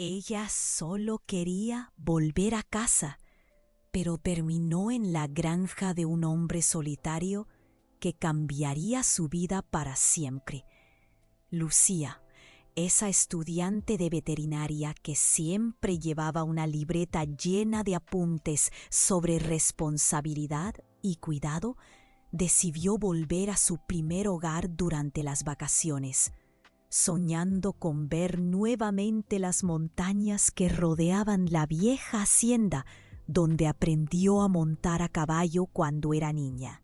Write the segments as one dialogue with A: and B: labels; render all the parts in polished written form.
A: Ella solo quería volver a casa, pero terminó en la granja de un hombre solitario que cambiaría su vida para siempre. Lucía, esa estudiante de veterinaria que siempre llevaba una libreta llena de apuntes sobre responsabilidad y cuidado, decidió volver a su primer hogar durante las vacaciones, soñando con ver nuevamente las montañas que rodeaban la vieja hacienda donde aprendió a montar a caballo cuando era niña.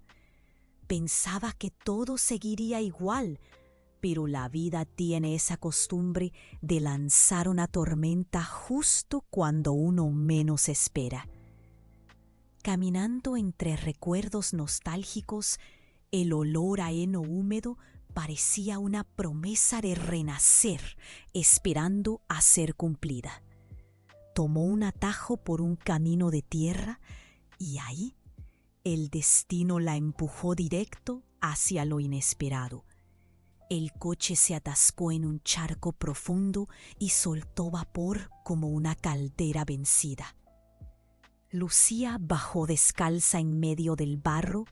A: Pensaba que todo seguiría igual, pero la vida tiene esa costumbre de lanzar una tormenta justo cuando uno menos espera. Caminando entre recuerdos nostálgicos, el olor a heno húmedo parecía una promesa de renacer, esperando a ser cumplida. Tomó un atajo por un camino de tierra y ahí el destino la empujó directo hacia lo inesperado. El coche se atascó en un charco profundo y soltó vapor como una caldera vencida. Lucía bajó descalza en medio del barro,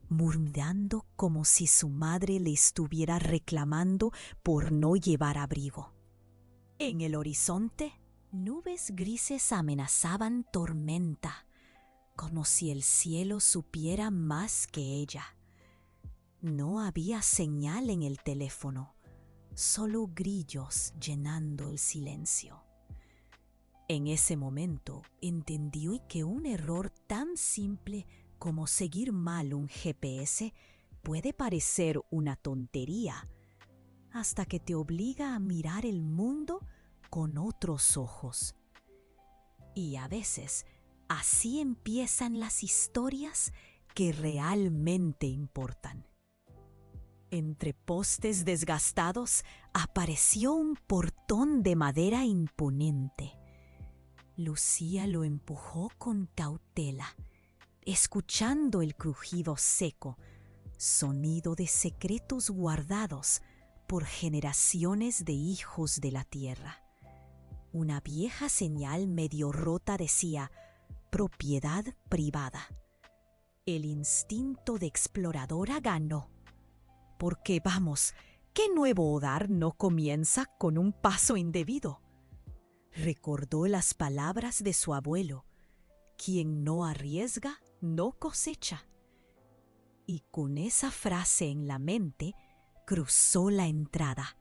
A: murmurando como si su madre le estuviera reclamando por no llevar abrigo. En el horizonte, nubes grises amenazaban tormenta, como si el cielo supiera más que ella. No había señal en el teléfono, solo grillos llenando el silencio. En ese momento entendió que un error tan simple como seguir mal un GPS puede parecer una tontería, hasta que te obliga a mirar el mundo con otros ojos. Y a veces así empiezan las historias que realmente importan. Entre postes desgastados apareció un portón de madera imponente. Lucía lo empujó con cautela, escuchando el crujido seco, sonido de secretos guardados por generaciones de hijos de la tierra. Una vieja señal medio rota decía «propiedad privada». El instinto de exploradora ganó. Porque vamos, ¿qué nuevo hogar no comienza con un paso indebido? Recordó las palabras de su abuelo: quien no arriesga, no cosecha. Y con esa frase en la mente, cruzó la entrada,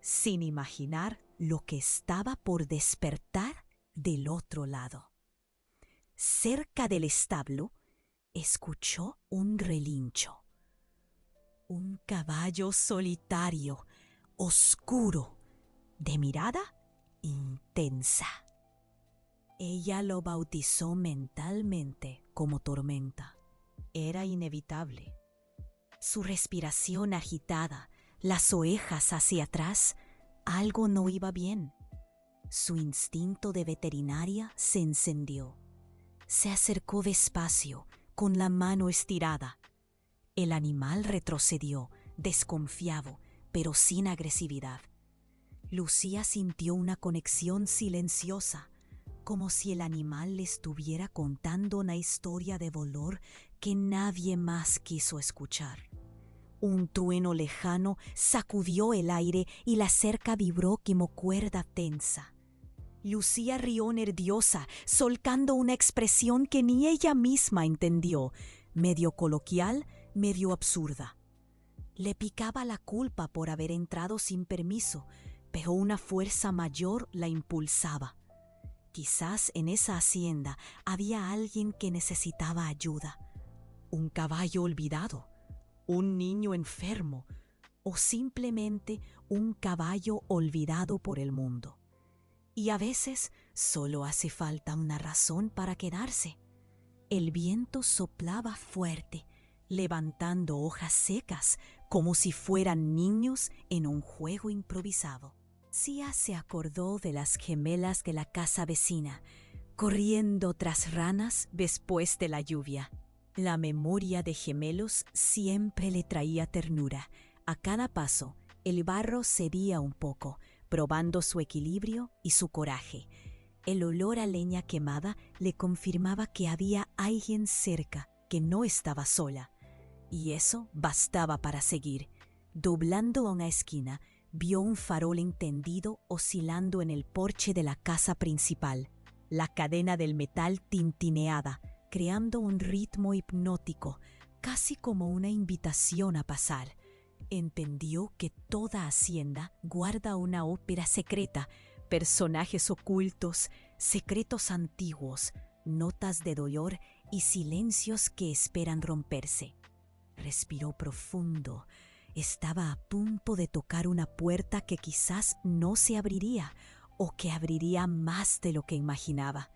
A: sin imaginar lo que estaba por despertar del otro lado. Cerca del establo, escuchó un relincho. Un caballo solitario, oscuro, de mirada intensa. Ella lo bautizó mentalmente como tormenta. Era inevitable. Su respiración agitada, las orejas hacia atrás, algo no iba bien. Su instinto de veterinaria se encendió. Se acercó despacio, con la mano estirada. El animal retrocedió, desconfiado, pero sin agresividad. Lucía sintió una conexión silenciosa, como si el animal le estuviera contando una historia de dolor que nadie más quiso escuchar. Un trueno lejano sacudió el aire y la cerca vibró como cuerda tensa. Lucía rió nerviosa, solcando una expresión que ni ella misma entendió, medio coloquial, medio absurda. Le picaba la culpa por haber entrado sin permiso, pero una fuerza mayor la impulsaba. Quizás en esa hacienda había alguien que necesitaba ayuda. Un caballo olvidado, un niño enfermo o simplemente un caballo olvidado por el mundo. Y a veces solo hace falta una razón para quedarse. El viento soplaba fuerte, levantando hojas secas como si fueran niños en un juego improvisado. Sia se acordó de las gemelas de la casa vecina, corriendo tras ranas después de la lluvia. La memoria de gemelos siempre le traía ternura. A cada paso, el barro cedía un poco, probando su equilibrio y su coraje. El olor a leña quemada le confirmaba que había alguien cerca, que no estaba sola. Y eso bastaba para seguir. Doblando a una esquina, vio un farol encendido oscilando en el porche de la casa principal. La cadena del metal tintineaba, creando un ritmo hipnótico, casi como una invitación a pasar. Entendió que toda hacienda guarda una ópera secreta, personajes ocultos, secretos antiguos, notas de dolor y silencios que esperan romperse. Respiró profundo. Estaba a punto de tocar una puerta que quizás no se abriría o que abriría más de lo que imaginaba.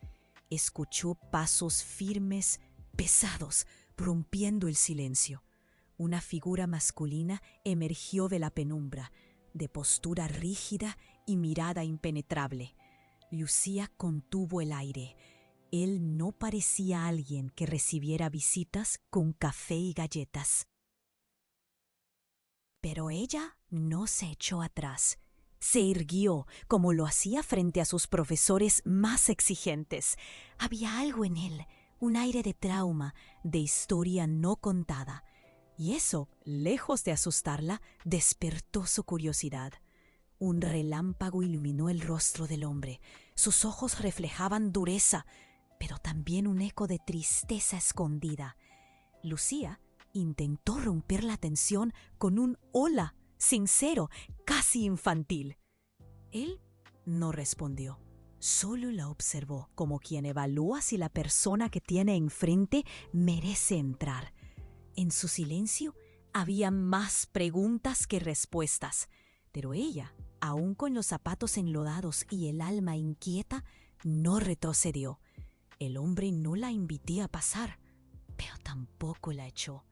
A: Escuchó pasos firmes, pesados, rompiendo el silencio. Una figura masculina emergió de la penumbra, de postura rígida y mirada impenetrable. Lucía contuvo el aire. Él no parecía alguien que recibiera visitas con café y galletas. Pero ella no se echó atrás. Se irguió, como lo hacía frente a sus profesores más exigentes. Había algo en él, un aire de trauma, de historia no contada. Y eso, lejos de asustarla, despertó su curiosidad. Un relámpago iluminó el rostro del hombre. Sus ojos reflejaban dureza, pero también un eco de tristeza escondida. Lucía intentó romper la tensión con un hola, sincero, casi infantil. Él no respondió, solo la observó como quien evalúa si la persona que tiene enfrente merece entrar. En su silencio había más preguntas que respuestas, pero ella, aún con los zapatos enlodados y el alma inquieta, no retrocedió. El hombre no la invitó a pasar, pero tampoco la echó.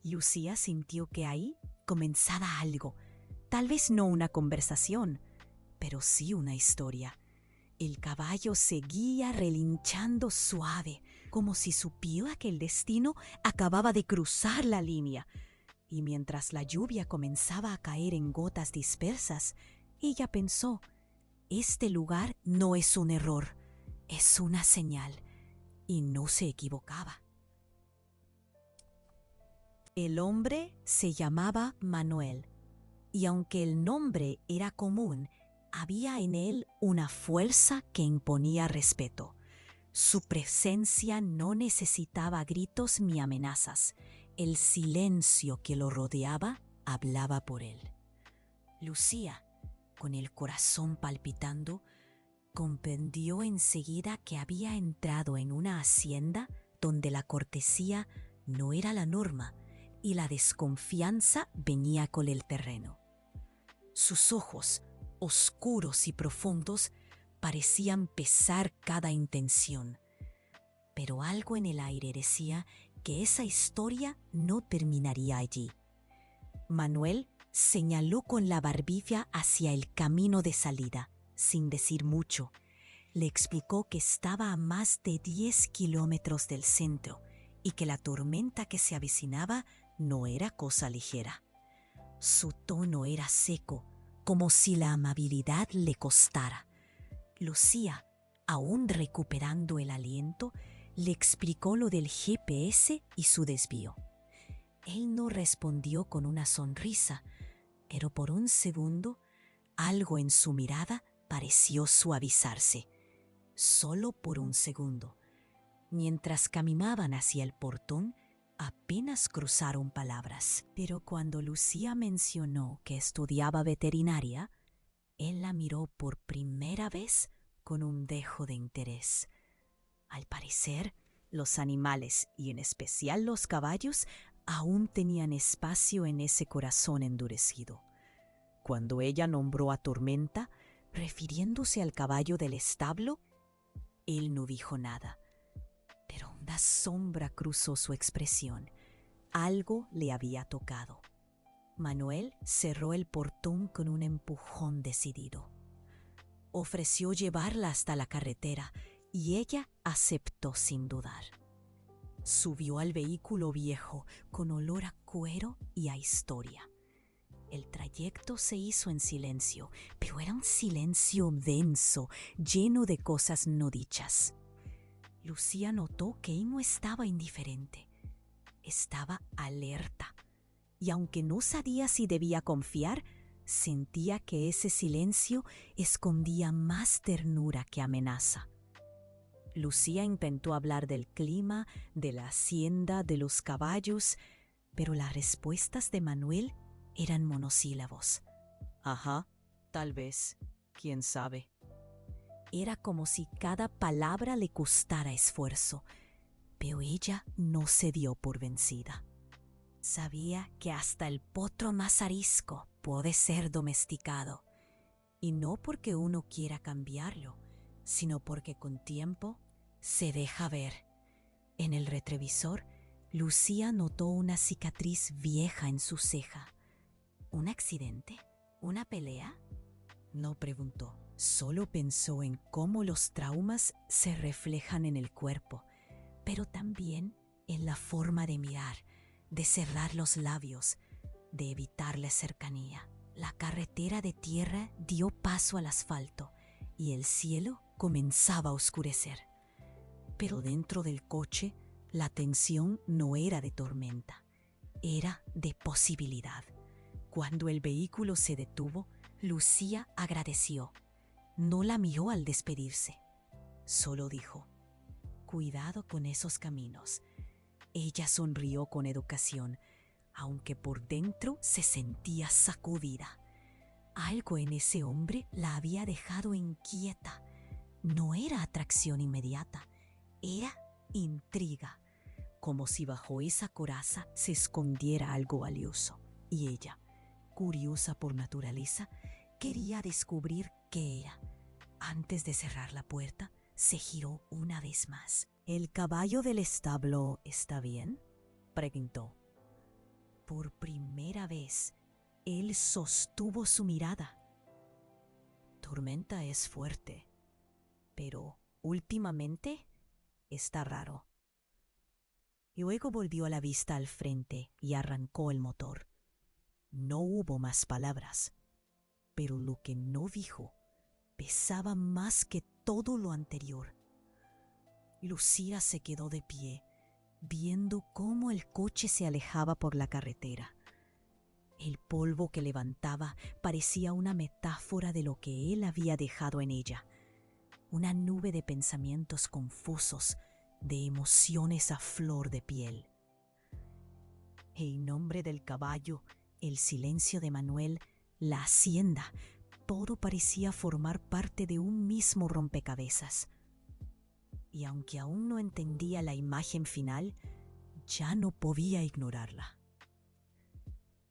A: Lucía sintió que ahí comenzaba algo, tal vez no una conversación, pero sí una historia. El caballo seguía relinchando suave, como si supiera que el destino acababa de cruzar la línea. Y mientras la lluvia comenzaba a caer en gotas dispersas, ella pensó, este lugar no es un error, es una señal. Y no se equivocaba. El hombre se llamaba Manuel, y aunque el nombre era común, había en él una fuerza que imponía respeto. Su presencia no necesitaba gritos ni amenazas. El silencio que lo rodeaba hablaba por él. Lucía, con el corazón palpitando, comprendió enseguida que había entrado en una hacienda donde la cortesía no era la norma y la desconfianza venía con el terreno. Sus ojos, oscuros y profundos, parecían pesar cada intención, pero algo en el aire decía que esa historia no terminaría allí. Manuel señaló con la barbilla hacia el camino de salida, sin decir mucho. Le explicó que estaba a más de 10 kilómetros del centro y que la tormenta que se avecinaba no era cosa ligera. Su tono era seco, como si la amabilidad le costara. Lucía, aún recuperando el aliento, le explicó lo del GPS y su desvío. Él no respondió con una sonrisa, pero por un segundo algo en su mirada pareció suavizarse. Solo por un segundo. Mientras caminaban hacia el portón, apenas cruzaron palabras. Pero cuando Lucía mencionó que estudiaba veterinaria, él la miró por primera vez con un dejo de interés. Al parecer, los animales, y en especial los caballos, aún tenían espacio en ese corazón endurecido. Cuando ella nombró a Tormenta, refiriéndose al caballo del establo, él no dijo nada, pero una sombra cruzó su expresión. Algo le había tocado. Manuel cerró el portón con un empujón decidido. Ofreció llevarla hasta la carretera y ella aceptó sin dudar. Subió al vehículo viejo con olor a cuero y a historia. El trayecto se hizo en silencio, pero era un silencio denso, lleno de cosas no dichas. Lucía notó que él no estaba indiferente, estaba alerta. Y aunque no sabía si debía confiar, sentía que ese silencio escondía más ternura que amenaza. Lucía intentó hablar del clima, de la hacienda, de los caballos, pero las respuestas de Manuel eran monosílabos. Ajá, tal vez, quién sabe. Era como si cada palabra le costara esfuerzo, pero ella no se dio por vencida. Sabía que hasta el potro más arisco puede ser domesticado, y no porque uno quiera cambiarlo, sino porque con tiempo se deja ver. En el retrovisor, Lucía notó una cicatriz vieja en su ceja. ¿Un accidente? ¿Una pelea? No preguntó, solo pensó en cómo los traumas se reflejan en el cuerpo, pero también en la forma de mirar, de cerrar los labios, de evitar la cercanía. La carretera de tierra dio paso al asfalto y el cielo comenzaba a oscurecer. Pero dentro del coche, la tensión no era de tormenta, era de posibilidad. Cuando el vehículo se detuvo, Lucía agradeció. No la miró al despedirse. Solo dijo, «Cuidado con esos caminos». Ella sonrió con educación, aunque por dentro se sentía sacudida. Algo en ese hombre la había dejado inquieta. No era atracción inmediata, era intriga, como si bajo esa coraza se escondiera algo valioso. Y ella, curiosa por naturaleza, quería descubrir qué era. Antes de cerrar la puerta, se giró una vez más. «¿El caballo del establo está bien?», preguntó. Por primera vez, él sostuvo su mirada. «Tormenta es fuerte, pero últimamente está raro». Y luego volvió la vista al frente y arrancó el motor. No hubo más palabras, pero lo que no dijo pesaba más que todo lo anterior. Lucía se quedó de pie, viendo cómo el coche se alejaba por la carretera. El polvo que levantaba parecía una metáfora de lo que él había dejado en ella. Una nube de pensamientos confusos, de emociones a flor de piel. El nombre del caballo, el silencio de Manuel, la hacienda, todo parecía formar parte de un mismo rompecabezas. Y aunque aún no entendía la imagen final, ya no podía ignorarla.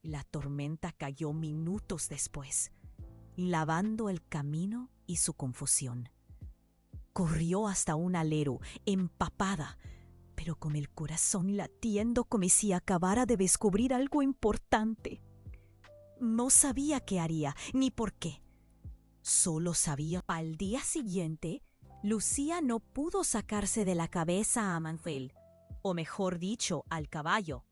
A: La tormenta cayó minutos después, lavando el camino y su confusión. Corrió hasta un alero, empapada, pero con el corazón latiendo como si acabara de descubrir algo importante. No sabía qué haría, ni por qué. Solo sabía. Al día siguiente, Lucía no pudo sacarse de la cabeza a Manuel, o mejor dicho, al caballo.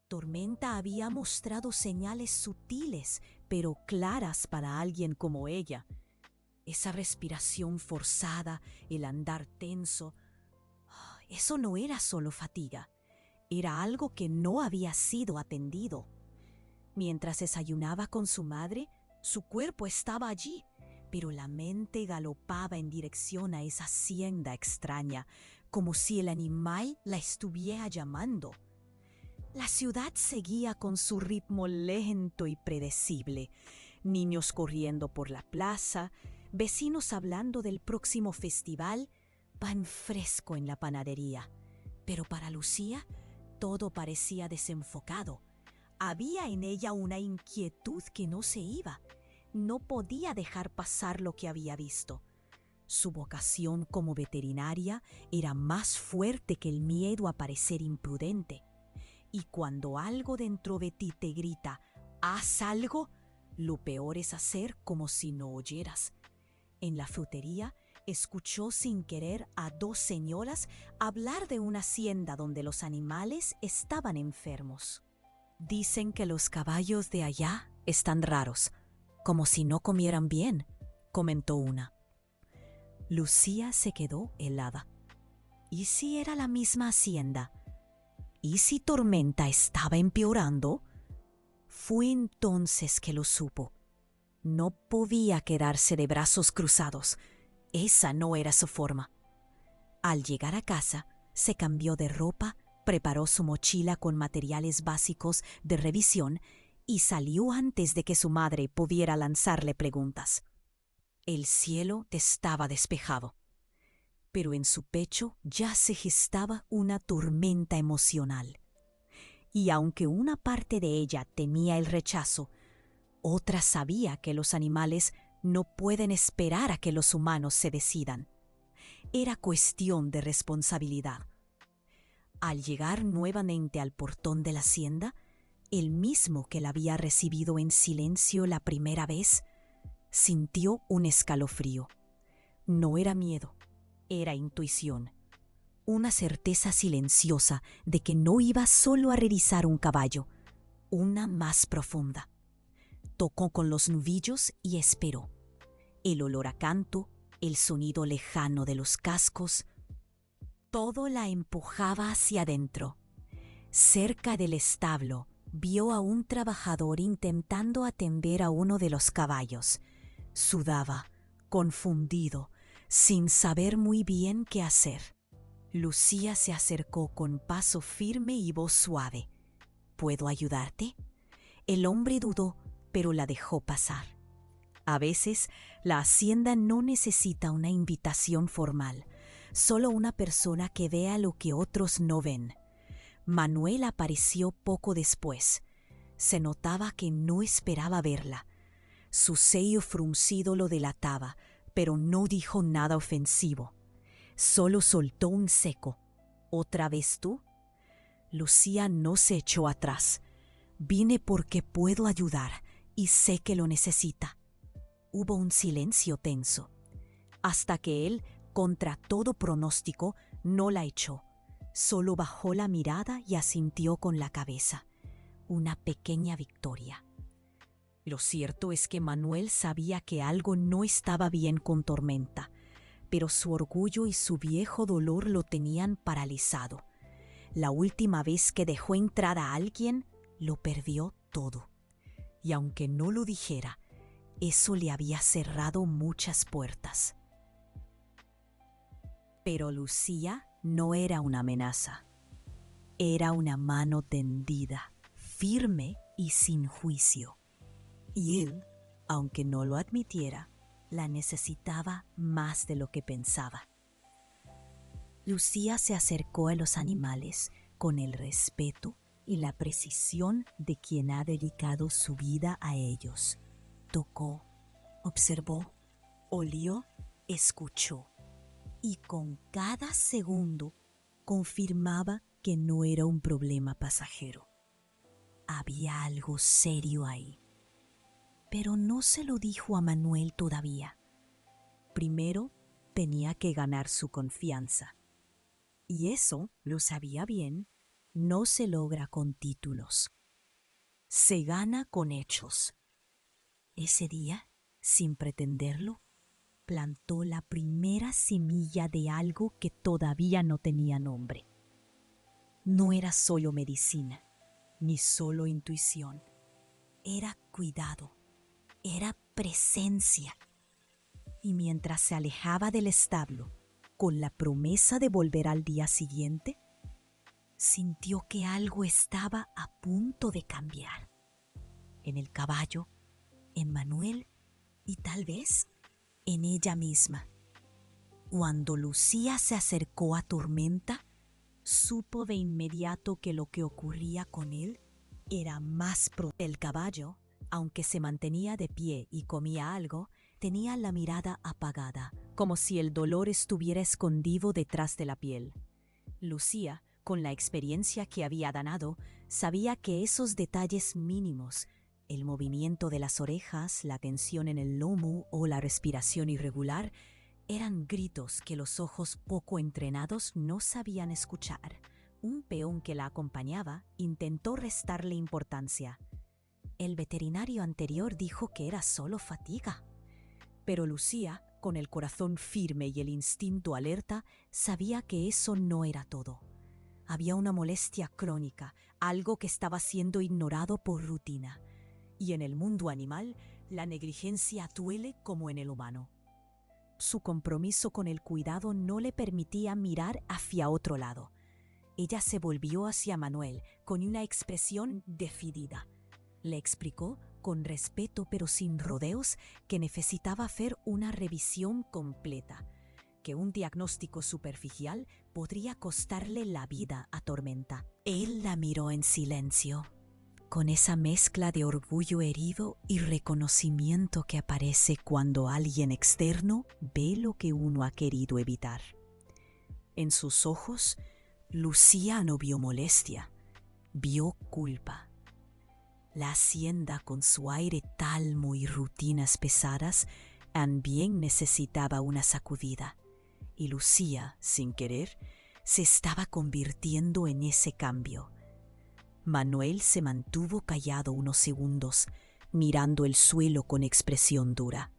A: Tormenta había mostrado señales sutiles, pero claras para alguien como ella. Esa respiración forzada, el andar tenso, eso no era solo fatiga, era algo que no había sido atendido. Mientras desayunaba con su madre, su cuerpo estaba allí, pero la mente galopaba en dirección a esa hacienda extraña, como si el animal la estuviera llamando. La ciudad seguía con su ritmo lento y predecible. Niños corriendo por la plaza, vecinos hablando del próximo festival, pan fresco en la panadería. Pero para Lucía, todo parecía desenfocado. Había en ella una inquietud que no se iba. No podía dejar pasar lo que había visto. Su vocación como veterinaria era más fuerte que el miedo a parecer imprudente. Y cuando algo dentro de ti te grita, «haz algo», lo peor es hacer como si no oyeras. En la frutería, escuchó sin querer a dos señoras hablar de una hacienda donde los animales estaban enfermos. «Dicen que los caballos de allá Están raros, como si no comieran bien, comentó una. Lucía se quedó helada. ¿Y si era la misma hacienda? ¿Y si Tormenta estaba empeorando? Fue entonces que lo supo. No podía quedarse de brazos cruzados. Esa no era su forma. Al llegar a casa, se cambió de ropa, preparó su mochila con materiales básicos de revisión y salió antes de que su madre pudiera lanzarle preguntas. El cielo estaba despejado, pero en su pecho ya se gestaba una tormenta emocional. Y aunque una parte de ella temía el rechazo, otra sabía que los animales no pueden esperar a que los humanos se decidan. Era cuestión de responsabilidad. Al llegar nuevamente al portón de la hacienda, el mismo que la había recibido en silencio la primera vez, sintió un escalofrío. No era miedo, era intuición. Una certeza silenciosa de que no iba solo a revisar un caballo, una más profunda. Tocó con los nubillos y esperó. El olor a canto, el sonido lejano de los cascos, todo la empujaba hacia adentro. Cerca del establo, vio a un trabajador intentando atender a uno de los caballos. Sudaba, confundido, sin saber muy bien qué hacer. Lucía se acercó con paso firme y voz suave. ¿Puedo ayudarte? El hombre dudó, pero la dejó pasar. A veces, la hacienda no necesita una invitación formal, solo una persona que vea lo que otros no ven. Manuel apareció poco después. Se notaba que no esperaba verla. Su ceño fruncido lo delataba, pero no dijo nada ofensivo. Solo soltó un seco. ¿Otra vez tú? Lucía no se echó atrás. Vine porque puedo ayudar y sé que lo necesita. Hubo un silencio tenso, hasta que él, contra todo pronóstico, no la echó. Solo bajó la mirada y asintió con la cabeza. Una pequeña victoria. Lo cierto es que Manuel sabía que algo no estaba bien con Tormenta, pero su orgullo y su viejo dolor lo tenían paralizado. La última vez que dejó entrar a alguien, lo perdió todo. Y aunque no lo dijera, eso le había cerrado muchas puertas. Pero Lucía no era una amenaza. Era una mano tendida, firme y sin juicio. Y él, aunque no lo admitiera, la necesitaba más de lo que pensaba. Lucía se acercó a los animales con el respeto y la precisión de quien ha dedicado su vida a ellos. Tocó, observó, olió, escuchó, y con cada segundo confirmaba que no era un problema pasajero. Había algo serio ahí. Pero no se lo dijo a Manuel todavía. Primero tenía que ganar su confianza. Y eso, lo sabía bien, no se logra con títulos. Se gana con hechos. Ese día, sin pretenderlo, plantó la primera semilla de algo que todavía no tenía nombre. No era solo medicina, ni solo intuición. Era cuidado, era presencia. Y mientras se alejaba del establo, con la promesa de volver al día siguiente, sintió que algo estaba a punto de cambiar. En el caballo, en Manuel y tal vez en ella misma. Cuando Lucía se acercó a Tormenta, supo de inmediato que lo que ocurría con él era más El caballo, aunque se mantenía de pie y comía algo, tenía la mirada apagada, como si el dolor estuviera escondido detrás de la piel. Lucía, con la experiencia que había ganado, sabía que esos detalles mínimos, el movimiento de las orejas, la tensión en el lomo o la respiración irregular, eran gritos que los ojos poco entrenados no sabían escuchar. Un peón que la acompañaba intentó restarle importancia. El veterinario anterior dijo que era solo fatiga. Pero Lucía, con el corazón firme y el instinto alerta, sabía que eso no era todo. Había una molestia crónica, algo que estaba siendo ignorado por rutina. Y en el mundo animal, la negligencia duele como en el humano. Su compromiso con el cuidado no le permitía mirar hacia otro lado. Ella se volvió hacia Manuel con una expresión decidida. Le explicó, con respeto pero sin rodeos, que necesitaba hacer una revisión completa, que un diagnóstico superficial podría costarle la vida a Tormenta. Él la miró en silencio, con esa mezcla de orgullo herido y reconocimiento que aparece cuando alguien externo ve lo que uno ha querido evitar. En sus ojos, Lucía no vio molestia, vio culpa. La hacienda, con su aire talmo y rutinas pesadas, también necesitaba una sacudida, y Lucía, sin querer, se estaba convirtiendo en ese cambio. Manuel se mantuvo callado unos segundos, mirando el suelo con expresión dura.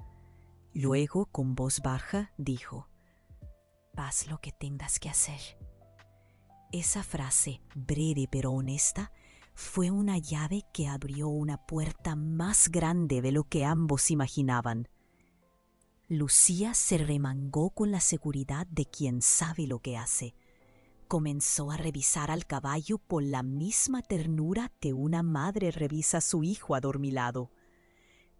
A: Luego, con voz baja, dijo: «Haz lo que tengas que hacer». Esa frase, breve pero honesta, fue una llave que abrió una puerta más grande de lo que ambos imaginaban. Lucía se remangó con la seguridad de quien sabe lo que hace. Comenzó a revisar al caballo con la misma ternura que una madre revisa a su hijo adormilado.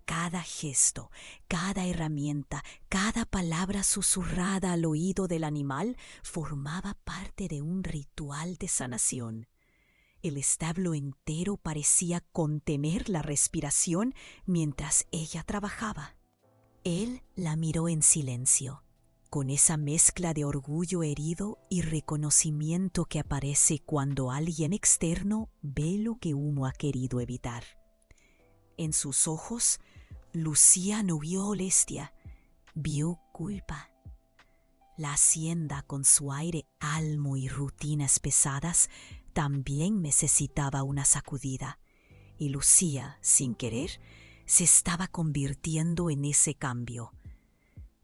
A: Cada gesto, cada herramienta, cada palabra susurrada al oído del animal formaba parte de un ritual de sanación. El establo entero parecía contener la respiración mientras ella trabajaba. Él la miró en silencio, con esa mezcla de orgullo herido y reconocimiento que aparece cuando alguien externo ve lo que uno ha querido evitar. En sus ojos, Lucía no vio molestia, vio culpa. La hacienda, con su aire calmo y rutinas pesadas, también necesitaba una sacudida, y Lucía, sin querer, se estaba convirtiendo en ese cambio.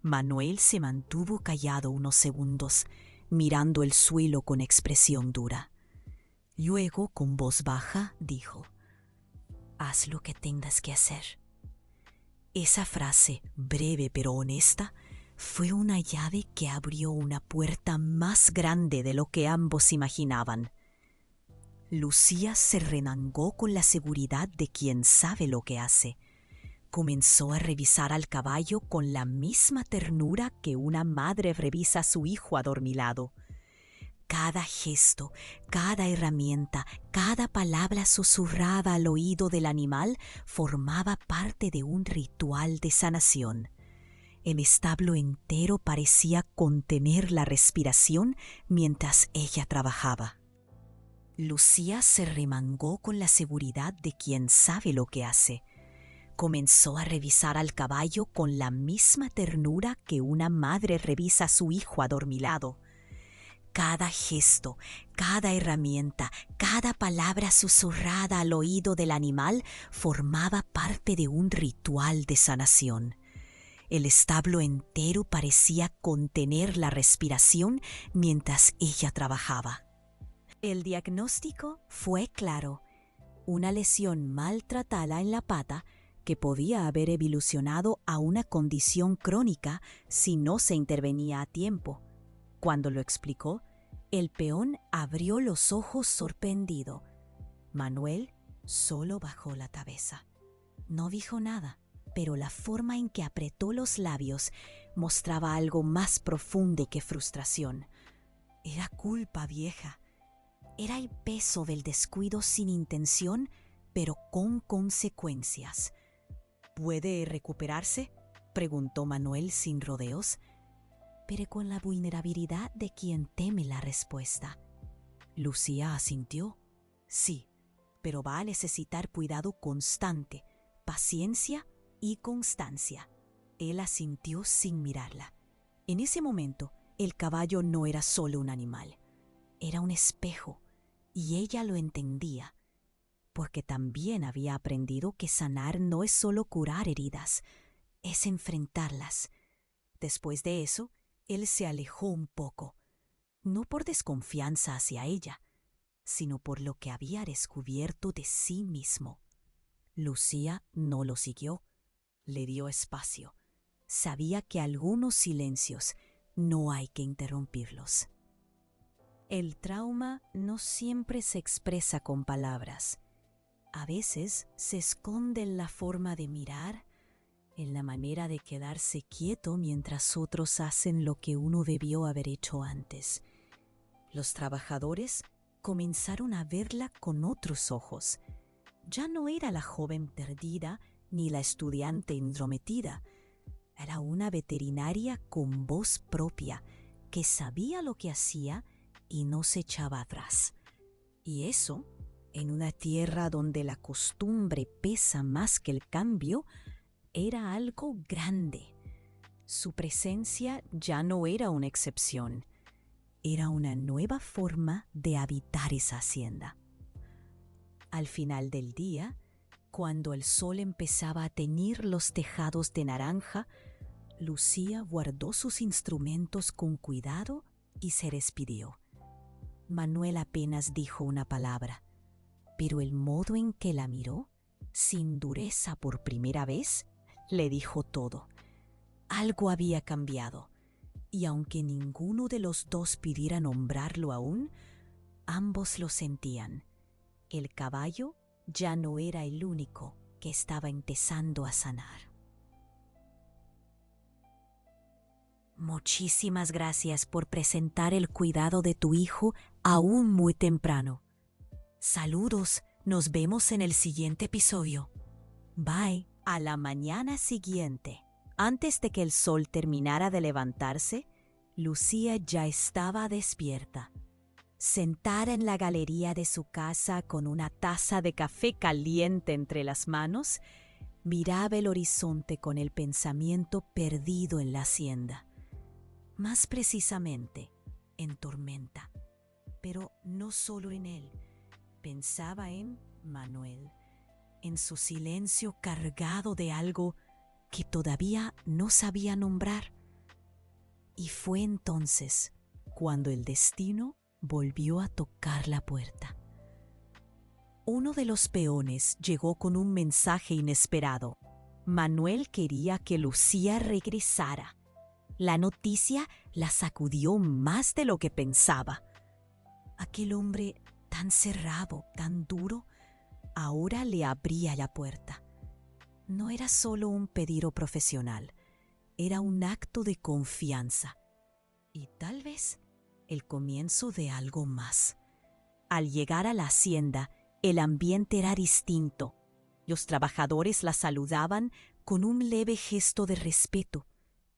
A: Manuel se mantuvo callado unos segundos, mirando el suelo con expresión dura. Luego, con voz baja, dijo: «Haz lo que tengas que hacer». Esa frase, breve pero honesta, fue una llave que abrió una puerta más grande de lo que ambos imaginaban. Lucía se remangó con la seguridad de quien sabe lo que hace. Comenzó a revisar al caballo con la misma ternura que una madre revisa a su hijo adormilado. Cada gesto, cada herramienta, cada palabra susurrada al oído del animal formaba parte de un ritual de sanación. El establo entero parecía contener la respiración mientras ella trabajaba. Lucía se remangó con la seguridad de quien sabe lo que hace. Comenzó a revisar al caballo con la misma ternura que una madre revisa a su hijo adormilado. Cada gesto, cada herramienta, cada palabra susurrada al oído del animal formaba parte de un ritual de sanación. El establo entero parecía contener la respiración mientras ella trabajaba. El diagnóstico fue claro: una lesión maltratada en la pata que podía haber evolucionado a una condición crónica si no se intervenía a tiempo. Cuando lo explicó, el peón abrió los ojos sorprendido. Manuel solo bajó la cabeza. No dijo nada, pero la forma en que apretó los labios mostraba algo más profundo que frustración. Era culpa vieja. Era el peso del descuido sin intención, pero con consecuencias. ¿Puede recuperarse?, preguntó Manuel sin rodeos, pero con la vulnerabilidad de quien teme la respuesta. Lucía asintió. Sí, pero va a necesitar cuidado constante, paciencia y constancia. Él asintió sin mirarla. En ese momento, el caballo no era solo un animal, era un espejo, y ella lo entendía. porque también había aprendido que sanar no es solo curar heridas, es enfrentarlas. Después de eso, él se alejó un poco, no por desconfianza hacia ella, sino por lo que había descubierto de sí mismo. Lucía no lo siguió, le dio espacio. Sabía que algunos silencios no hay que interrumpirlos. El trauma no siempre se expresa con palabras. A veces se esconde en la forma de mirar, en la manera de quedarse quieto mientras otros hacen lo que uno debió haber hecho antes. Los trabajadores comenzaron a verla con otros ojos. Ya no era la joven perdida ni la estudiante intrometida. Era una veterinaria con voz propia que sabía lo que hacía y no se echaba atrás. Y eso, en una tierra donde la costumbre pesa más que el cambio, era algo grande. Su presencia ya no era una excepción. Era una nueva forma de habitar esa hacienda. Al final del día, cuando el sol empezaba a teñir los tejados de naranja, Lucía guardó sus instrumentos con cuidado y se despidió. Manuel apenas dijo una palabra, pero el modo en que la miró, sin dureza por primera vez, le dijo todo. Algo había cambiado, y aunque ninguno de los dos pidiera nombrarlo aún, ambos lo sentían. El caballo ya no era el único que estaba empezando a sanar. Muchísimas gracias por presentar el cuidado de tu hijo aún muy temprano. Saludos, nos vemos en el siguiente episodio. Bye. A la mañana siguiente, antes de que el sol terminara de levantarse, Lucía ya estaba despierta. Sentada en la galería de su casa con una taza de café caliente entre las manos, miraba el horizonte con el pensamiento perdido en la hacienda. Más precisamente, en Tormenta. Pero no solo en él. Pensaba en Manuel, en su silencio cargado de algo que todavía no sabía nombrar. Y fue entonces cuando el destino volvió a tocar la puerta. Uno de los peones llegó con un mensaje inesperado. Manuel quería que Lucía regresara. La noticia la sacudió más de lo que pensaba. Aquel hombre tan cerrado, tan duro, ahora le abría la puerta. No era solo un pedido profesional, era un acto de confianza y tal vez el comienzo de algo más. Al llegar a la hacienda, el ambiente era distinto. Los trabajadores la saludaban con un leve gesto de respeto,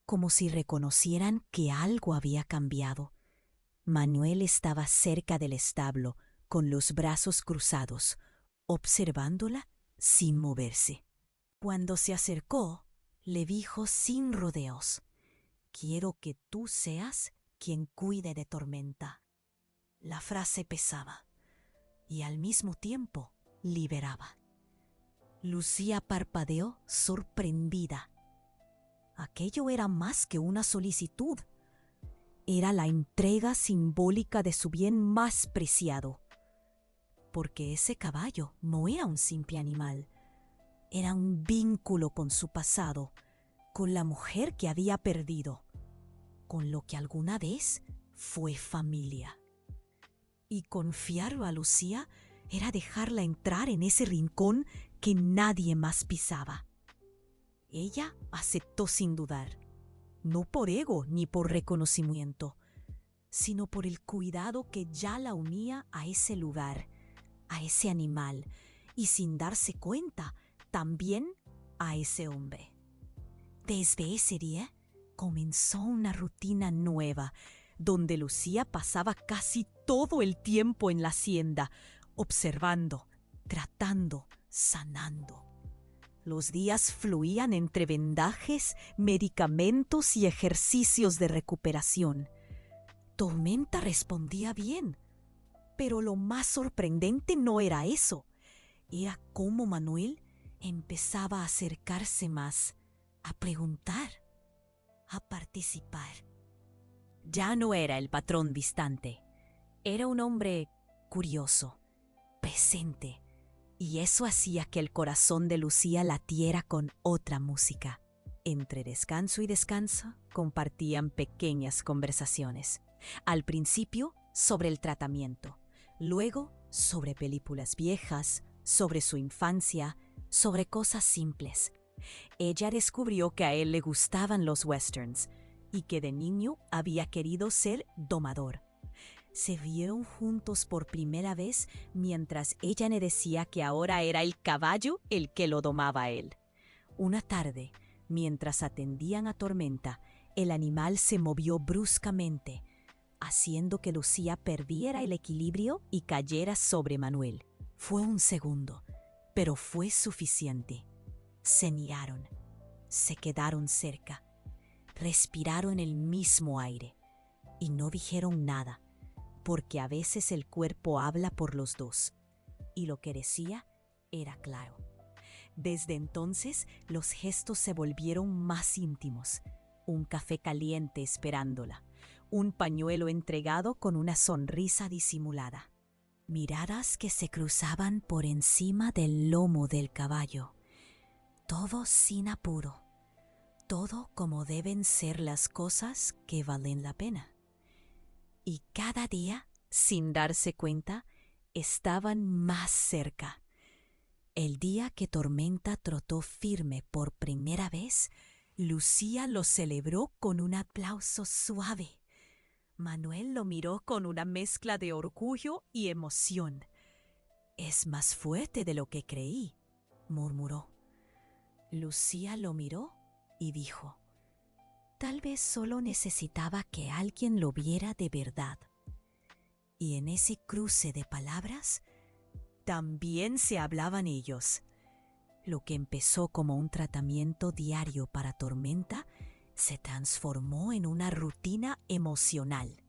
A: como si reconocieran que algo había cambiado. Manuel estaba cerca del establo, con los brazos cruzados, observándola sin moverse. Cuando se acercó, le dijo sin rodeos: «Quiero que tú seas quien cuide de Tormenta». La frase pesaba y al mismo tiempo liberaba. Lucía parpadeó sorprendida. Aquello era más que una solicitud. Era la entrega simbólica de su bien más preciado. Porque ese caballo no era un simple animal. Era un vínculo con su pasado, con la mujer que había perdido, con lo que alguna vez fue familia. Y confiarlo a Lucía era dejarla entrar en ese rincón que nadie más pisaba. Ella aceptó sin dudar, no por ego ni por reconocimiento, sino por el cuidado que ya la unía a ese lugar, a ese animal, y sin darse cuenta, también a ese hombre. Desde ese día comenzó una rutina nueva, donde Lucía pasaba casi todo el tiempo en la hacienda, observando, tratando, sanando. Los días fluían entre vendajes, medicamentos y ejercicios de recuperación. Tormenta respondía bien, pero lo más sorprendente no era eso. era cómo Manuel empezaba a acercarse más, a preguntar, a participar. Ya no era el patrón distante, era un hombre curioso, presente, y eso hacía que el corazón de Lucía latiera con otra música. Entre descanso y descanso compartían pequeñas conversaciones. Al principio sobre el tratamiento, luego sobre películas viejas, sobre su infancia, sobre cosas simples. Ella descubrió que a él le gustaban los westerns y que de niño había querido ser domador. Se vieron juntos por primera vez mientras ella le decía que ahora era el caballo el que lo domaba a él. Una tarde, mientras atendían a Tormenta, el animal se movió bruscamente, haciendo que Lucía perdiera el equilibrio y cayera sobre Manuel. Fue un segundo, pero fue suficiente. Se miraron, se quedaron cerca, respiraron el mismo aire y no dijeron nada, porque a veces el cuerpo habla por los dos, y lo que decía era claro. Desde entonces los gestos se volvieron más íntimos. Un café caliente esperándola, un pañuelo entregado con una sonrisa disimulada. Miradas que se cruzaban por encima del lomo del caballo. Todo sin apuro. Todo como deben ser las cosas que valen la pena. Y cada día, sin darse cuenta, estaban más cerca. El día que Tormenta trotó firme por primera vez, Lucía lo celebró con un aplauso suave. Manuel lo miró con una mezcla de orgullo y emoción. «Es más fuerte de lo que creí», murmuró. Lucía lo miró y dijo, «Tal vez solo necesitaba que alguien lo viera de verdad». Y en ese cruce de palabras, también se hablaban ellos. Lo que empezó como un tratamiento diario para Tormenta se transformó en una rutina emocional.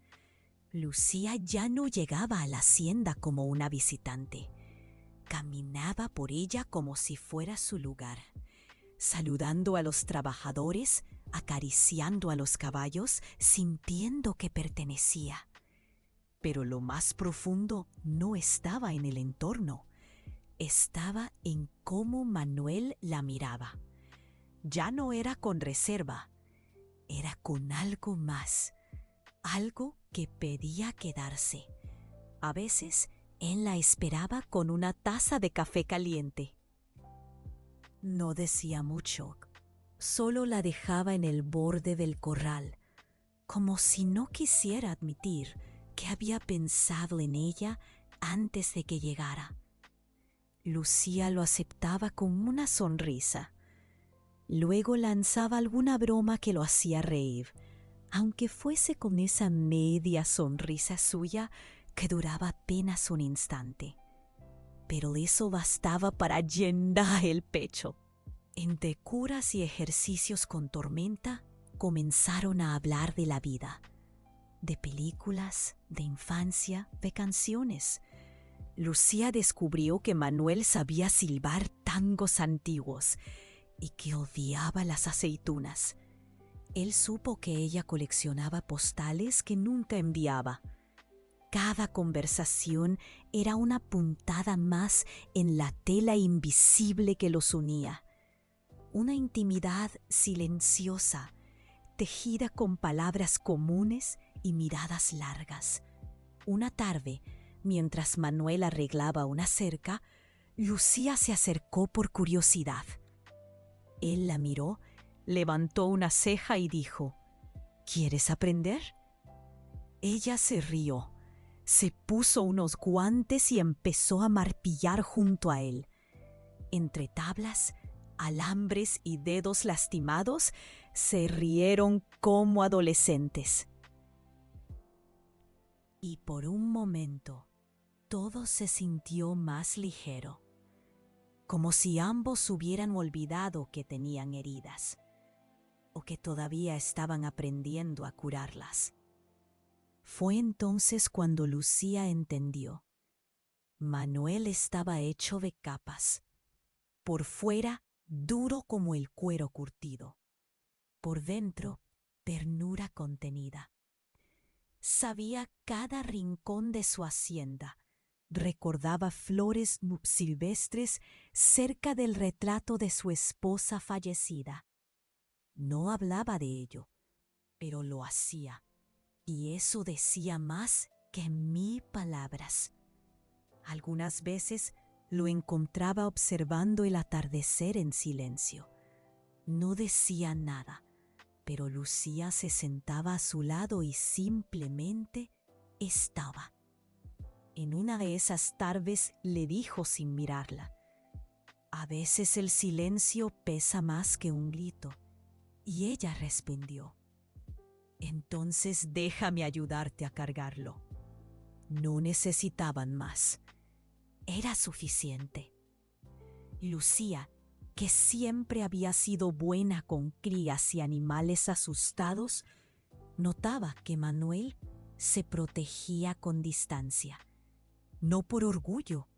A: Lucía ya no llegaba a la hacienda como una visitante. Caminaba por ella como si fuera su lugar, saludando a los trabajadores, acariciando a los caballos, sintiendo que pertenecía. Pero lo más profundo no estaba en el entorno, estaba en cómo Manuel la miraba. Ya no era con reserva, era con algo más, algo que pedía quedarse. A veces él la esperaba con una taza de café caliente. No decía mucho, solo la dejaba en el borde del corral, como si no quisiera admitir que había pensado en ella antes de que llegara. Lucía lo aceptaba con una sonrisa. Luego lanzaba alguna broma que lo hacía reír, aunque fuese con esa media sonrisa suya que duraba apenas un instante. Pero eso bastaba para llenar el pecho. Entre curas y ejercicios con Tormenta, comenzaron a hablar de la vida, de películas, de infancia, de canciones. Lucía descubrió que Manuel sabía silbar tangos antiguos y que odiaba las aceitunas. Él supo que ella coleccionaba postales que nunca enviaba. Cada conversación era una puntada más en la tela invisible que los unía. Una intimidad silenciosa, tejida con palabras comunes y miradas largas. Una tarde, mientras Manuel arreglaba una cerca, Lucía se acercó por curiosidad. Él la miró, levantó una ceja y dijo, «¿Quieres aprender?». Ella se rió, se puso unos guantes y empezó a martillar junto a él. Entre tablas, alambres y dedos lastimados, se rieron como adolescentes. Y por un momento, todo se sintió más ligero, como si ambos hubieran olvidado que tenían heridas, o que todavía estaban aprendiendo a curarlas. Fue entonces cuando Lucía entendió. Manuel estaba hecho de capas. Por fuera, duro como el cuero curtido. Por dentro, ternura contenida. Sabía cada rincón de su hacienda. Recordaba flores silvestres cerca del retrato de su esposa fallecida. No hablaba de ello, pero lo hacía, y eso decía más que 1000 palabras. Algunas veces lo encontraba observando el atardecer en silencio. No decía nada, pero Lucía se sentaba a su lado y simplemente estaba. En una de esas tardes le dijo sin mirarla: «A veces el silencio pesa más que un grito». Y ella respondió: «Entonces déjame ayudarte a cargarlo». No necesitaban más. Era suficiente. Lucía, que siempre había sido buena con crías y animales asustados, notaba que Manuel se protegía con distancia, no por orgullo,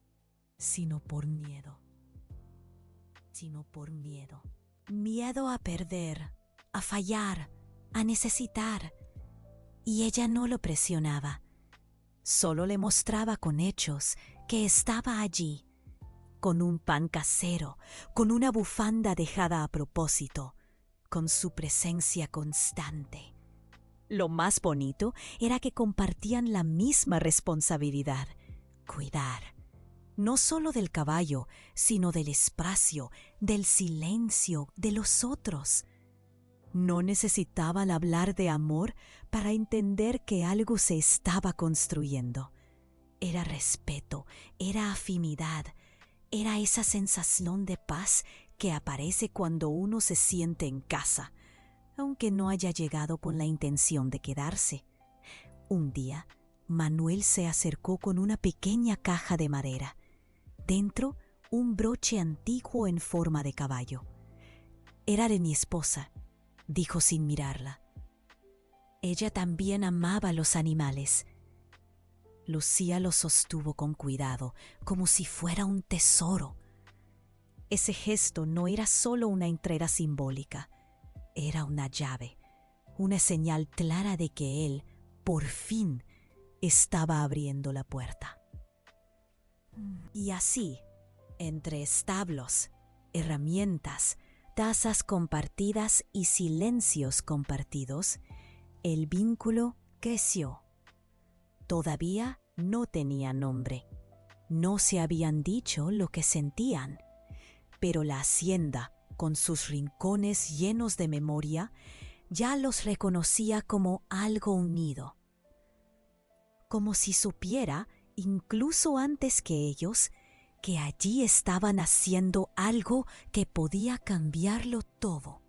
A: sino por miedo. Miedo a perder, a fallar, a necesitar. Y ella no lo presionaba. Solo le mostraba con hechos que estaba allí, con un pan casero, con una bufanda dejada a propósito, con su presencia constante. Lo más bonito era que compartían la misma responsabilidad: cuidar, no solo del caballo, sino del espacio, del silencio de los otros. No necesitaban hablar de amor para entender que algo se estaba construyendo. Era respeto, era afinidad, era esa sensación de paz que aparece cuando uno se siente en casa, aunque no haya llegado con la intención de quedarse. Un día, Manuel se acercó con una pequeña caja de madera. Dentro, un broche antiguo en forma de caballo. «Era de mi esposa», dijo sin mirarla. Ella también amaba los animales. Lucía lo sostuvo con cuidado, como si fuera un tesoro. Ese gesto no era solo una entrega simbólica, era una llave, una señal clara de que él, por fin, estaba abriendo la puerta. Y así, entre establos, herramientas, tazas compartidas y silencios compartidos, el vínculo creció. Todavía no tenía nombre. No se habían dicho lo que sentían. Pero la hacienda, con sus rincones llenos de memoria, ya los reconocía como algo unido. Como si supiera, incluso antes que ellos, que allí estaban haciendo algo que podía cambiarlo todo.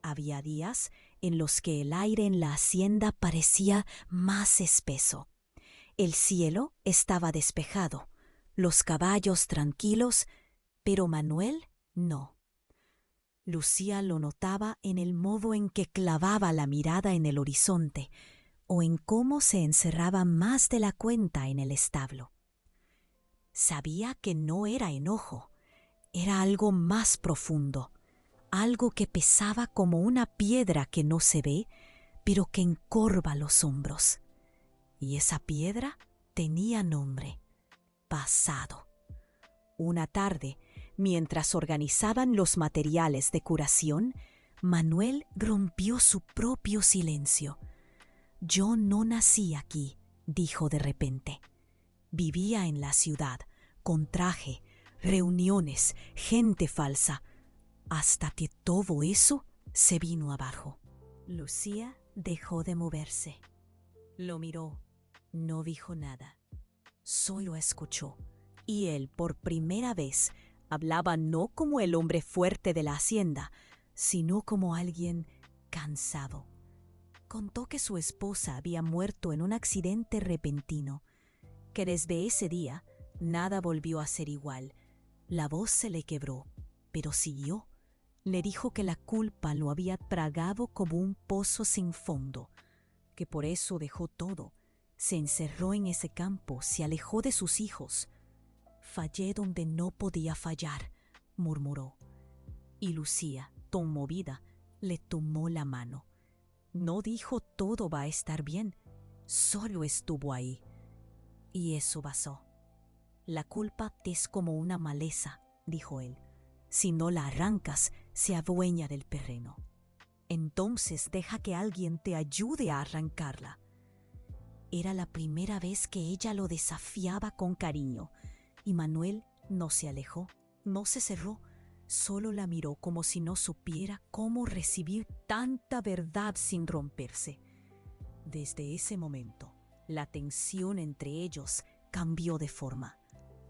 A: Había días en los que el aire en la hacienda parecía más espeso. El cielo estaba despejado, los caballos tranquilos, pero Manuel no. Lucía lo notaba en el modo en que clavaba la mirada en el horizonte o en cómo se encerraba más de la cuenta en el establo. Sabía que no era enojo, era algo más profundo, algo que pesaba como una piedra que no se ve, pero que encorva los hombros. Y esa piedra tenía nombre: pasado. Una tarde, mientras organizaban los materiales de curación, Manuel rompió su propio silencio. «Yo no nací aquí», dijo de repente. «Vivía en la ciudad, con traje, reuniones, gente falsa, hasta que todo eso se vino abajo». Lucía dejó de moverse. Lo miró, no dijo nada, solo escuchó. Y él, por primera vez, hablaba no como el hombre fuerte de la hacienda, sino como alguien cansado. Contó que su esposa había muerto en un accidente repentino, que desde ese día nada volvió a ser igual. La voz se le quebró, pero siguió. Le dijo que la culpa lo había tragado como un pozo sin fondo, que por eso dejó todo, Se encerró en ese campo, se alejó de sus hijos. Fallé donde no podía fallar, murmuró. Y Lucía, conmovida, le tomó la mano. No dijo todo va a estar bien, solo estuvo ahí. Y eso bastó. La culpa es como una maleza, dijo él. Si no la arrancas, se adueña del terreno. Entonces deja que alguien te ayude a arrancarla. Era la primera vez que ella lo desafiaba con cariño, y Manuel no se alejó, no se cerró, solo la miró como si no supiera cómo recibir tanta verdad sin romperse. Desde ese momento, la tensión entre ellos cambió de forma.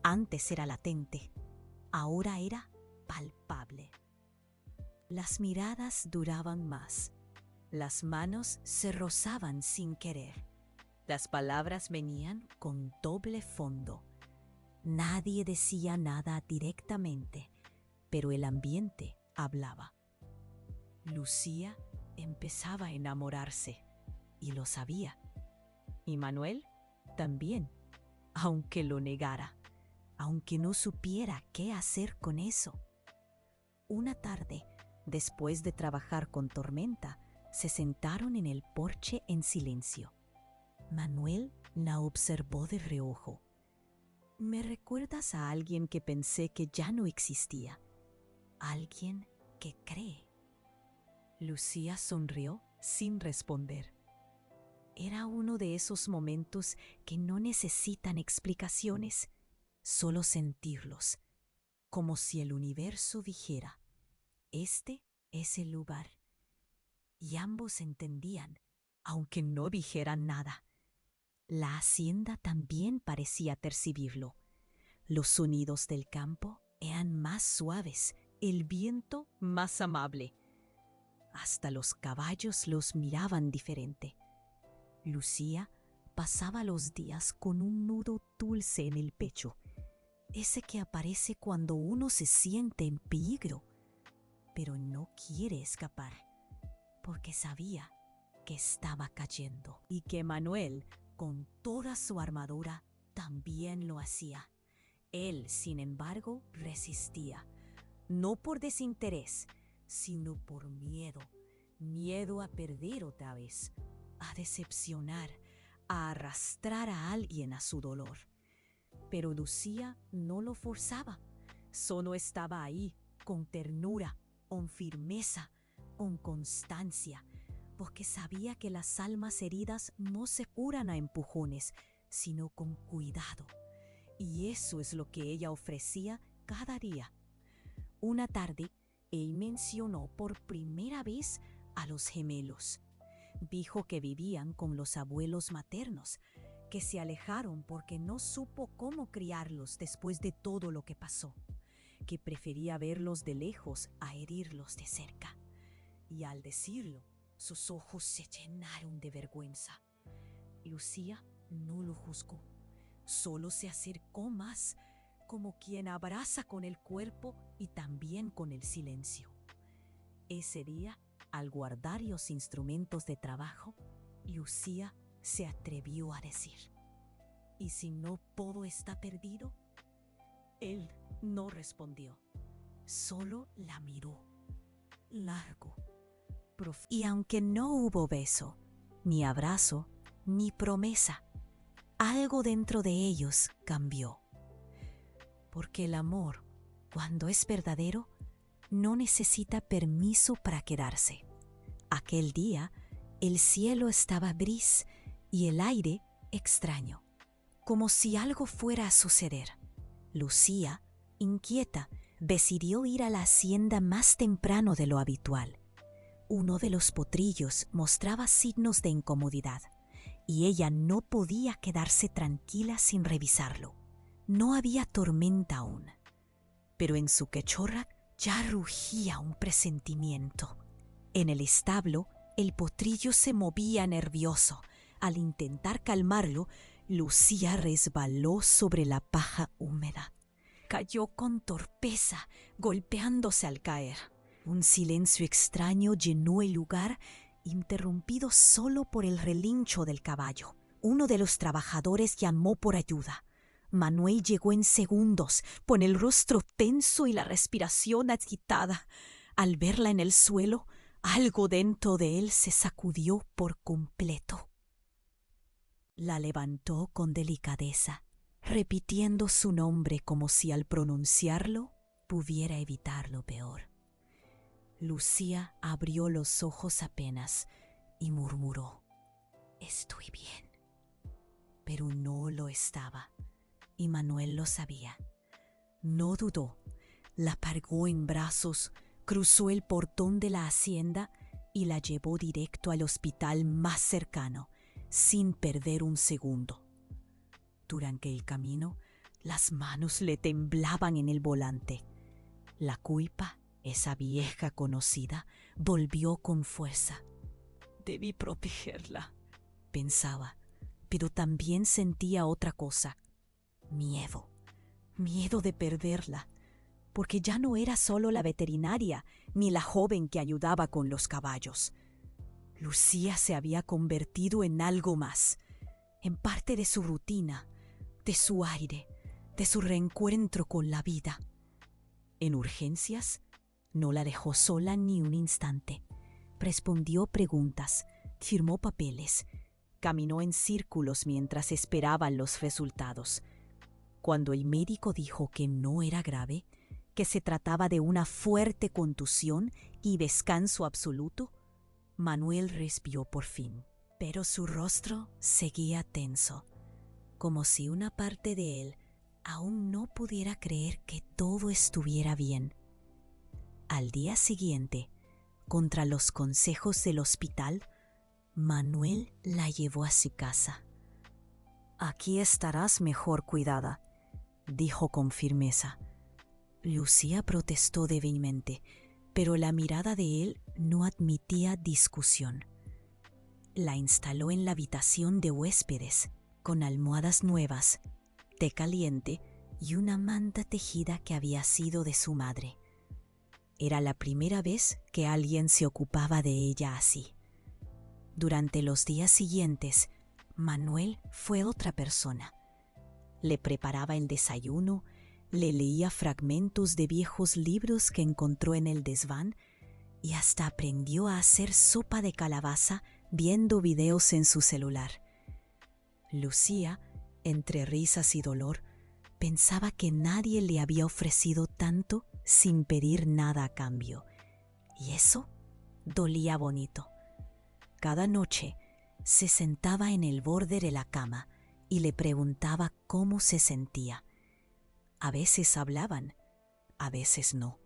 A: Antes era latente, ahora era palpable. Las miradas duraban más, las manos se rozaban sin querer. Las palabras venían con doble fondo. Nadie decía nada directamente, pero el ambiente hablaba. Lucía empezaba a enamorarse, y lo sabía. Y Manuel también, aunque lo negara, aunque no supiera qué hacer con eso. Una tarde, después de trabajar con tormenta, se sentaron en el porche en silencio. Manuel la observó de reojo. «Me recuerdas a alguien que pensé que ya no existía. Alguien que cree». Lucía sonrió sin responder. Era uno de esos momentos que no necesitan explicaciones, solo sentirlos, como si el universo dijera, «Este es el lugar». Y ambos entendían, aunque no dijeran nada. La hacienda también parecía percibirlo. Los sonidos del campo eran más suaves, el viento más amable. Hasta los caballos los miraban diferente. Lucía pasaba los días con un nudo dulce en el pecho, ese que aparece cuando uno se siente en peligro, pero no quiere escapar, porque sabía que estaba cayendo y que Manuel, con toda su armadura, también lo hacía. Él, sin embargo, resistía, no por desinterés, sino por miedo. Miedo a perder otra vez, a decepcionar, a arrastrar a alguien a su dolor. Pero Lucía no lo forzaba, solo estaba ahí, con ternura, con firmeza, con constancia, porque sabía que las almas heridas no se curan a empujones, sino con cuidado. Y eso es lo que ella ofrecía cada día. Una tarde, él mencionó por primera vez a los gemelos. Dijo que vivían con los abuelos maternos, que se alejaron porque no supo cómo criarlos después de todo lo que pasó, que prefería verlos de lejos a herirlos de cerca. Y al decirlo, sus ojos se llenaron de vergüenza. Lucía no lo juzgó, solo se acercó más, como quien abraza con el cuerpo y también con el silencio. Ese día, al guardar los instrumentos de trabajo, Lucía se atrevió a decir, «¿Y si no todo está perdido?». Él no respondió, solo la miró, largo, profundo. Y aunque no hubo beso, ni abrazo, ni promesa, algo dentro de ellos cambió. Porque el amor, cuando es verdadero, no necesita permiso para quedarse. Aquel día, el cielo estaba gris y el aire extraño, como si algo fuera a suceder. Lucía, inquieta, decidió ir a la hacienda más temprano de lo habitual. Uno de los potrillos mostraba signos de incomodidad, y ella no podía quedarse tranquila sin revisarlo. No había tormenta aún, pero en su quechorra ya rugía un presentimiento. En el establo, el potrillo se movía nervioso. Al intentar calmarlo, Lucía resbaló sobre la paja húmeda. Cayó con torpeza, golpeándose al caer. Un silencio extraño llenó el lugar, interrumpido solo por el relincho del caballo. Uno de los trabajadores llamó por ayuda. Manuel llegó en segundos, con el rostro tenso y la respiración agitada. Al verla en el suelo, algo dentro de él se sacudió por completo. La levantó con delicadeza, repitiendo su nombre como si al pronunciarlo pudiera evitar lo peor. Lucía abrió los ojos apenas y murmuró: «Estoy bien». Pero no lo estaba, y Manuel lo sabía. No dudó, la cargó en brazos, cruzó el portón de la hacienda y la llevó directo al hospital más cercano, sin perder un segundo. Durante el camino, las manos le temblaban en el volante. La culpa, esa vieja conocida, volvió con fuerza. «Debí protegerla», pensaba, pero también sentía otra cosa: miedo. Miedo de perderla, porque ya no era solo la veterinaria ni la joven que ayudaba con los caballos. Lucía se había convertido en algo más, en parte de su rutina, de su aire, de su reencuentro con la vida. En urgencias, no la dejó sola ni un instante. Respondió preguntas, firmó papeles, caminó en círculos mientras esperaban los resultados. Cuando el médico dijo que no era grave, que se trataba de una fuerte contusión y descanso absoluto, Manuel respiró por fin. Pero su rostro seguía tenso, como si una parte de él aún no pudiera creer que todo estuviera bien. Al día siguiente, contra los consejos del hospital, Manuel la llevó a su casa. «Aquí estarás mejor cuidada», dijo con firmeza. Lucía protestó débilmente, pero la mirada de él no admitía discusión. La instaló en la habitación de huéspedes, con almohadas nuevas, té caliente y una manta tejida que había sido de su madre. Era la primera vez que alguien se ocupaba de ella así. Durante los días siguientes, Manuel fue otra persona. Le preparaba el desayuno, le leía fragmentos de viejos libros que encontró en el desván y hasta aprendió a hacer sopa de calabaza viendo videos en su celular. Lucía, entre risas y dolor, pensaba que nadie le había ofrecido tanto sin pedir nada a cambio. Y eso dolía bonito. Cada noche se sentaba en el borde de la cama y le preguntaba cómo se sentía. A veces hablaban, a veces no,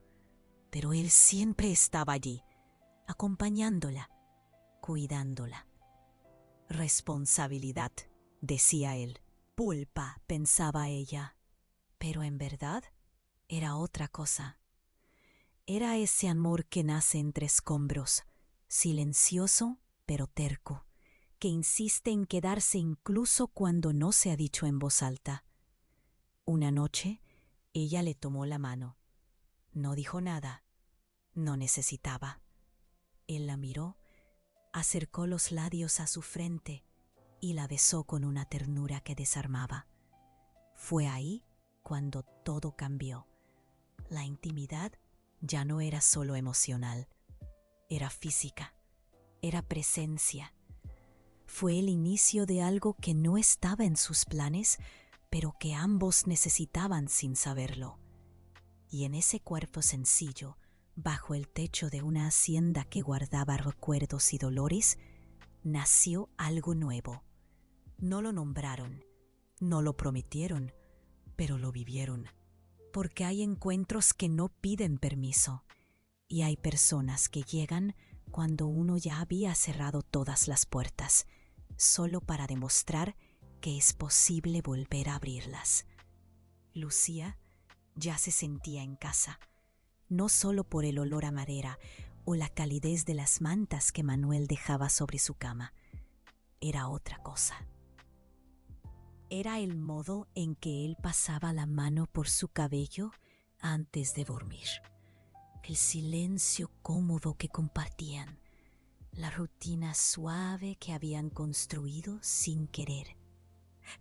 A: pero él siempre estaba allí, acompañándola, cuidándola. «Responsabilidad», decía él. «Culpa», pensaba ella, pero en verdad era otra cosa. Era ese amor que nace entre escombros, silencioso pero terco, que insiste en quedarse incluso cuando no se ha dicho en voz alta. Una noche, ella le tomó la mano. No dijo nada. No necesitaba. Él la miró, acercó los labios a su frente y la besó con una ternura que desarmaba. Fue ahí cuando todo cambió. La intimidad ya no era solo emocional, era física, era presencia. Fue el inicio de algo que no estaba en sus planes, pero que ambos necesitaban sin saberlo. Y en ese cuerpo sencillo, bajo el techo de una hacienda que guardaba recuerdos y dolores, nació algo nuevo. No lo nombraron, no lo prometieron, pero lo vivieron. Porque hay encuentros que no piden permiso, y hay personas que llegan cuando uno ya había cerrado todas las puertas, solo para demostrar que es posible volver a abrirlas. Lucía ya se sentía en casa, no solo por el olor a madera o la calidez de las mantas que Manuel dejaba sobre su cama. Era otra cosa. Era el modo en que él pasaba la mano por su cabello antes de dormir. El silencio cómodo que compartían, la rutina suave que habían construido sin querer.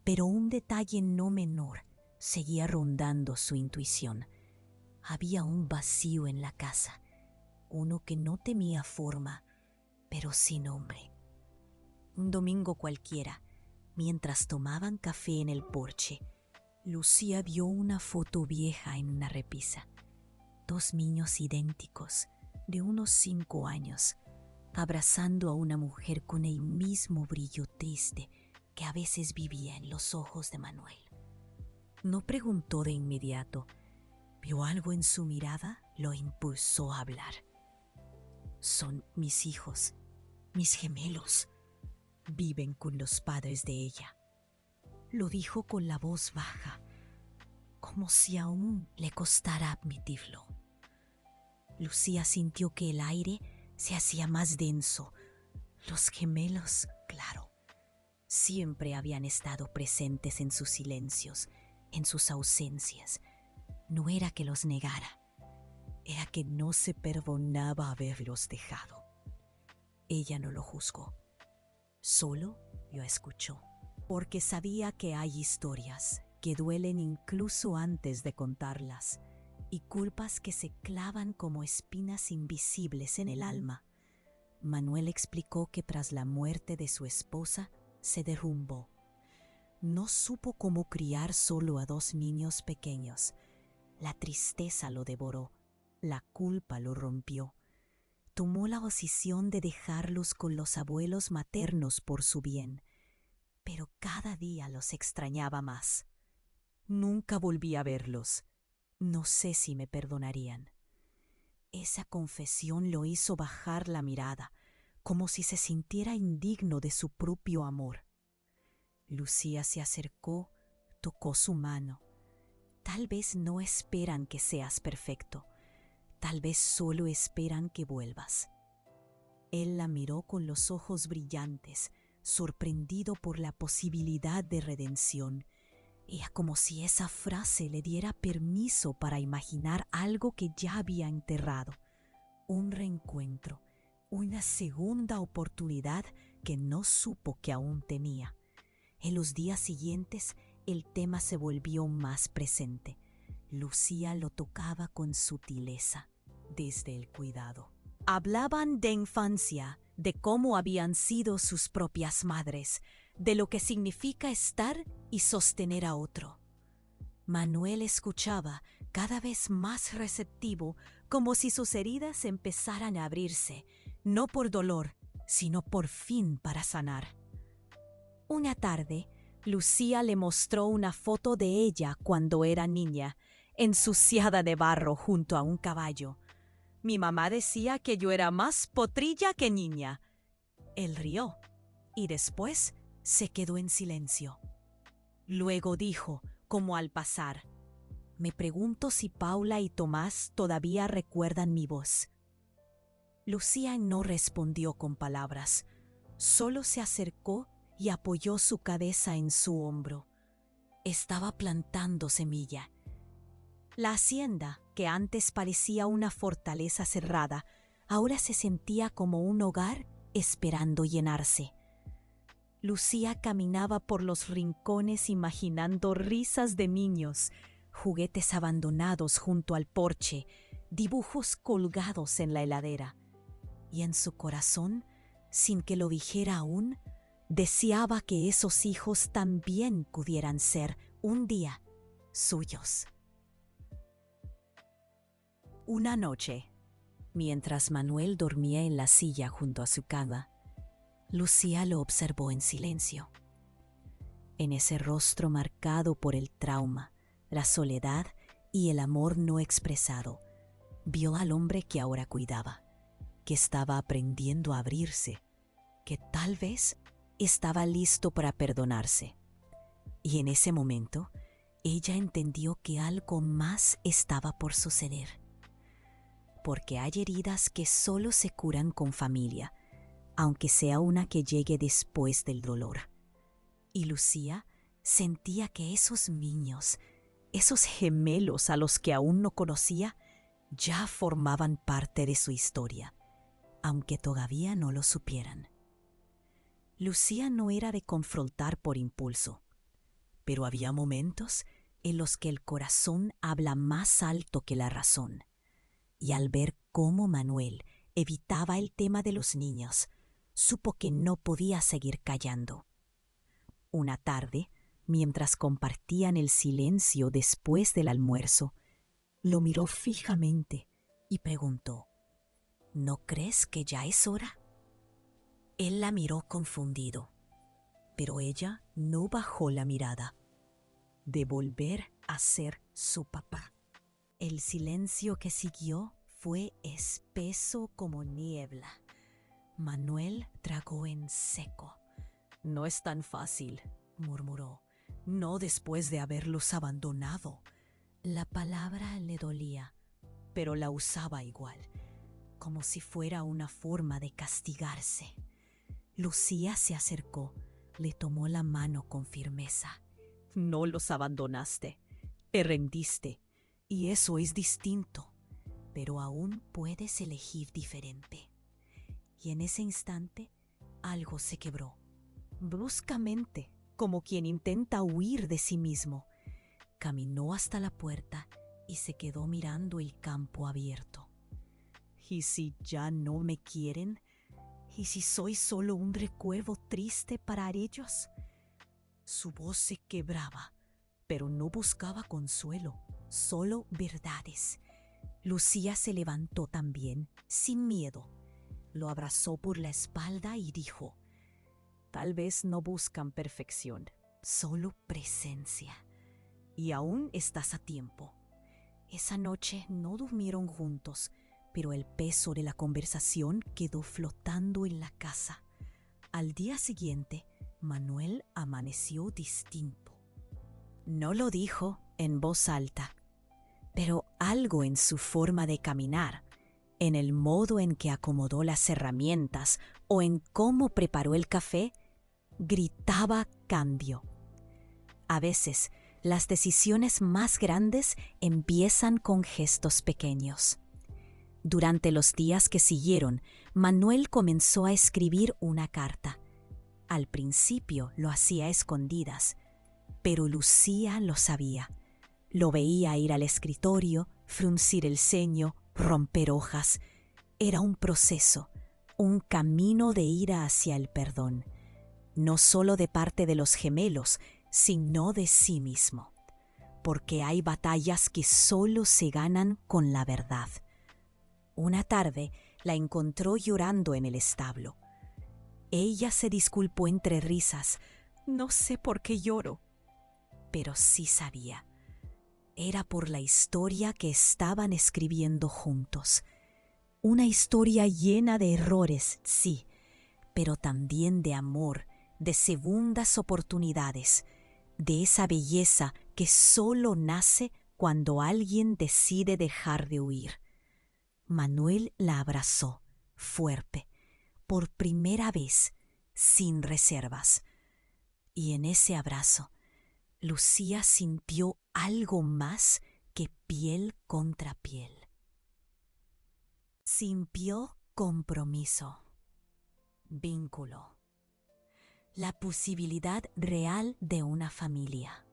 A: Pero un detalle no menor seguía rondando su intuición. Había un vacío en la casa, uno que no tenía forma, pero sin nombre. Un domingo cualquiera, mientras tomaban café en el porche, Lucía vio una foto vieja en una repisa. 2 niños idénticos, de unos 5 años, abrazando a una mujer con el mismo brillo triste que a veces vivía en los ojos de Manuel. No preguntó de inmediato. Vio algo en su mirada, lo impulsó a hablar. Son mis hijos, mis gemelos. Viven con los padres de ella. Lo dijo con la voz baja, como si aún le costara admitirlo. Lucía sintió que el aire se hacía más denso. Los gemelos, claro, siempre habían estado presentes en sus silencios, en sus ausencias. No era que los negara, era que no se perdonaba haberlos dejado. Ella no lo juzgó, solo lo escuchó, porque sabía que hay historias que duelen incluso antes de contarlas, y culpas que se clavan como espinas invisibles en el alma. Manuel explicó que tras la muerte de su esposa se derrumbó. No supo cómo criar solo a 2 niños pequeños. La tristeza lo devoró, la culpa lo rompió. Tomó la decisión de dejarlos con los abuelos maternos por su bien, pero cada día los extrañaba más. Nunca volví a verlos. No sé si me perdonarían. Esa confesión lo hizo bajar la mirada, como si se sintiera indigno de su propio amor. Lucía se acercó, tocó su mano. Tal vez no esperan que seas perfecto. Tal vez solo esperan que vuelvas. Él la miró con los ojos brillantes, sorprendido por la posibilidad de redención. Era como si esa frase le diera permiso para imaginar algo que ya había enterrado. Un reencuentro, una segunda oportunidad que no supo que aún tenía. En los días siguientes, el tema se volvió más presente. Lucía lo tocaba con sutileza, desde el cuidado. Hablaban de infancia, de cómo habían sido sus propias madres, de lo que significa estar y sostener a otro. Manuel escuchaba, cada vez más receptivo, como si sus heridas empezaran a abrirse, no por dolor, sino por fin para sanar. Una tarde, Lucía le mostró una foto de ella cuando era niña, ensuciada de barro junto a un caballo. Mi mamá decía que yo era más potrilla que niña. Él rió y después se quedó en silencio. Luego dijo, como al pasar, me pregunto si Paula y Tomás todavía recuerdan mi voz. Lucía no respondió con palabras, solo se acercó y apoyó su cabeza en su hombro. Estaba plantando semilla. La hacienda, que antes parecía una fortaleza cerrada, ahora se sentía como un hogar esperando llenarse. Lucía caminaba por los rincones imaginando risas de niños, juguetes abandonados junto al porche, dibujos colgados en la heladera. Y en su corazón, sin que lo dijera aún, deseaba que esos hijos también pudieran ser, un día, suyos. Una noche, mientras Manuel dormía en la silla junto a su cama, Lucía lo observó en silencio. En ese rostro marcado por el trauma, la soledad y el amor no expresado, vio al hombre que ahora cuidaba, que estaba aprendiendo a abrirse, que tal vez estaba listo para perdonarse. Y en ese momento, ella entendió que algo más estaba por suceder. Porque hay heridas que solo se curan con familia, aunque sea una que llegue después del dolor. Y Lucía sentía que esos niños, esos gemelos a los que aún no conocía, ya formaban parte de su historia, aunque todavía no lo supieran. Lucía no era de confrontar por impulso, pero había momentos en los que el corazón habla más alto que la razón. Y al ver cómo Manuel evitaba el tema de los niños, supo que no podía seguir callando. Una tarde, mientras compartían el silencio después del almuerzo, lo miró fijamente y preguntó: ¿No crees que ya es hora? Él la miró confundido, pero ella no bajó la mirada. De volver a ser su papá. El silencio que siguió fue espeso como niebla. Manuel tragó en seco. «No es tan fácil», murmuró. «No después de haberlos abandonado». La palabra le dolía, pero la usaba igual, como si fuera una forma de castigarse. Lucía se acercó, le tomó la mano con firmeza. «No los abandonaste, te rendiste, y eso es distinto, pero aún puedes elegir diferente». Y en ese instante algo se quebró, bruscamente, como quien intenta huir de sí mismo. Caminó hasta la puerta y se quedó mirando el campo abierto. ¿Y si ya no me quieren? ¿Y si soy solo un recuerdo triste para ellos? Su voz se quebraba, pero no buscaba consuelo, solo verdades. Lucía se levantó también, sin miedo. Lo abrazó por la espalda y dijo: «Tal vez no buscan perfección, solo presencia. Y aún estás a tiempo». Esa noche no durmieron juntos, pero el peso de la conversación quedó flotando en la casa. Al día siguiente, Manuel amaneció distinto. No lo dijo en voz alta, pero algo en su forma de caminar, en el modo en que acomodó las herramientas o en cómo preparó el café, gritaba cambio. A veces, las decisiones más grandes empiezan con gestos pequeños. Durante los días que siguieron, Manuel comenzó a escribir una carta. Al principio lo hacía a escondidas, pero Lucía lo sabía. Lo veía ir al escritorio, fruncir el ceño, romper hojas. Era un proceso, un camino de ida hacia el perdón, no solo de parte de los gemelos, sino de sí mismo. Porque hay batallas que solo se ganan con la verdad. Una tarde la encontró llorando en el establo. Ella se disculpó entre risas. «No sé por qué lloro». Pero sí sabía. Era por la historia que estaban escribiendo juntos. Una historia llena de errores, sí, pero también de amor, de segundas oportunidades, de esa belleza que solo nace cuando alguien decide dejar de huir. Manuel la abrazó, fuerte, por primera vez, sin reservas. Y en ese abrazo, Lucía sintió algo más que piel contra piel. Sintió compromiso, vínculo, la posibilidad real de una familia.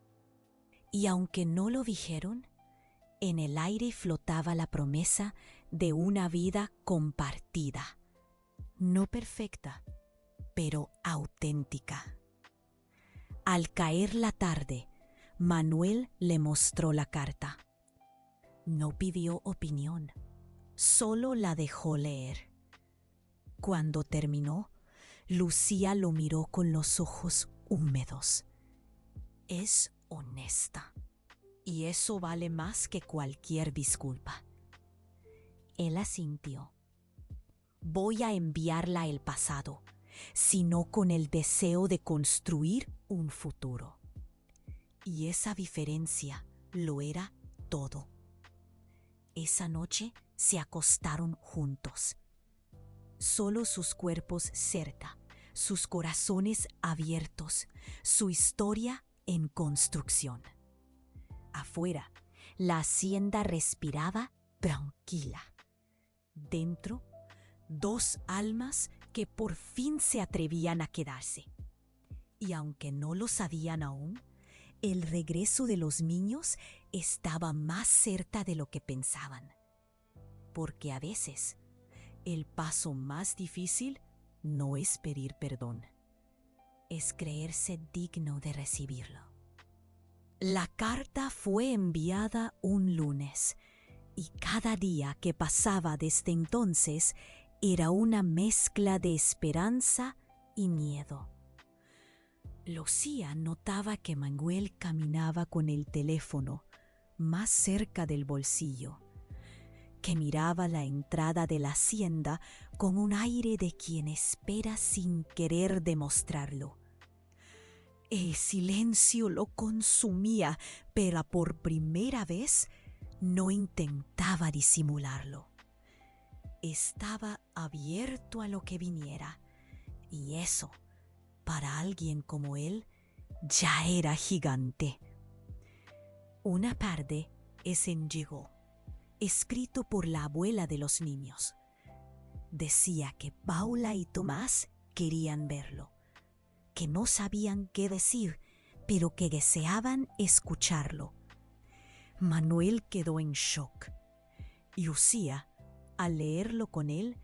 A: Y aunque no lo dijeron, en el aire flotaba la promesa de una vida compartida, no perfecta, pero auténtica. Al caer la tarde, Manuel le mostró la carta. No pidió opinión, solo la dejó leer. Cuando terminó, Lucía lo miró con los ojos húmedos. Es honesta, y eso vale más que cualquier disculpa. Él asintió. Voy a enviarla el pasado, sino con el deseo de construir un futuro. Y esa diferencia lo era todo. Esa noche se acostaron juntos. Solo sus cuerpos cerca, sus corazones abiertos, su historia en construcción. Afuera, la hacienda respiraba tranquila. Dentro, 2 almas que por fin se atrevían a quedarse. Y aunque no lo sabían aún, el regreso de los niños estaba más cerca de lo que pensaban. Porque a veces, el paso más difícil no es pedir perdón, es creerse digno de recibirlo. La carta fue enviada un lunes, y cada día que pasaba desde entonces era una mezcla de esperanza y miedo. Lucía notaba que Manuel caminaba con el teléfono más cerca del bolsillo, que miraba la entrada de la hacienda con un aire de quien espera sin querer demostrarlo. El silencio lo consumía, pero por primera vez no intentaba disimularlo. Estaba abierto a lo que viniera, y eso, para alguien como él, ya era gigante. Una tarde, Essen llegó, escrito por la abuela de los niños. Decía que Paula y Tomás querían verlo, que no sabían qué decir, pero que deseaban escucharlo. Manuel quedó en shock. Lucía, al leerlo con él,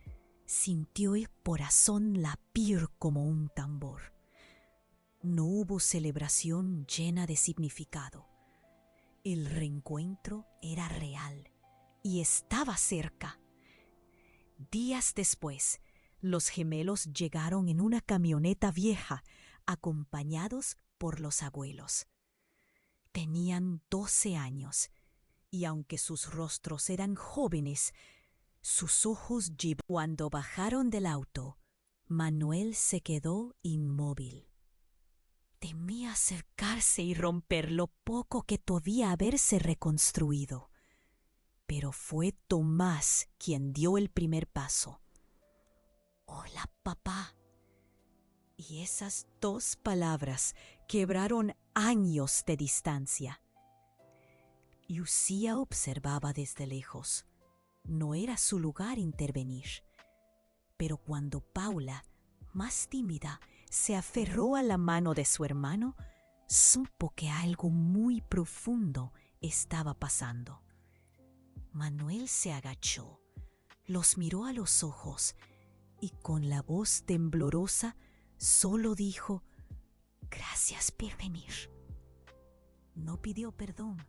A: sintió el corazón latir como un tambor. No hubo celebración llena de significado. El reencuentro era real y estaba cerca. Días después, los gemelos llegaron en una camioneta vieja, acompañados por los abuelos. Tenían 12 años, y aunque sus rostros eran jóvenes, sus ojos brillaban. Cuando bajaron del auto, Manuel se quedó inmóvil. Temía acercarse y romper lo poco que podía haberse reconstruido. Pero fue Tomás quien dio el primer paso. «Hola, papá». Y esas 2 palabras quebraron años de distancia. Lucía observaba desde lejos. No era su lugar intervenir. Pero cuando Paula, más tímida, se aferró a la mano de su hermano, supo que algo muy profundo estaba pasando. Manuel se agachó, los miró a los ojos y con la voz temblorosa solo dijo: «Gracias por venir». No pidió perdón,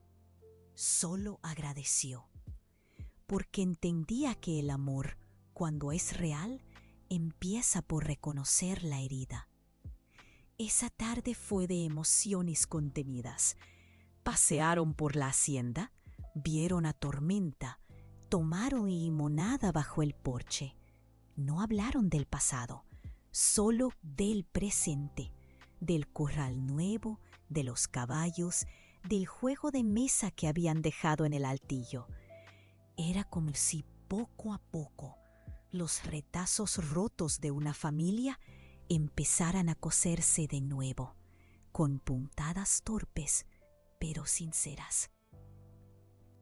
A: solo agradeció, porque entendía que el amor, cuando es real, empieza por reconocer la herida. Esa tarde fue de emociones contenidas. Pasearon por la hacienda, vieron a Tormenta, tomaron limonada bajo el porche. No hablaron del pasado, solo del presente, del corral nuevo, de los caballos, del juego de mesa que habían dejado en el altillo. Era como si poco a poco los retazos rotos de una familia empezaran a coserse de nuevo, con puntadas torpes, pero sinceras.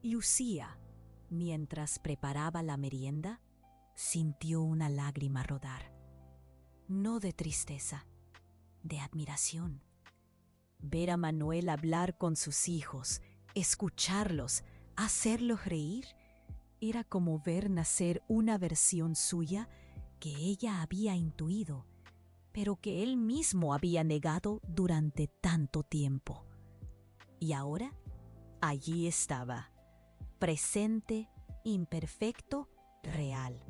A: Lucía, mientras preparaba la merienda, sintió una lágrima rodar. No de tristeza, de admiración. Ver a Manuel hablar con sus hijos, escucharlos, hacerlos reír, era como ver nacer una versión suya que ella había intuido, pero que él mismo había negado durante tanto tiempo. Y ahora, allí estaba, presente, imperfecto, real.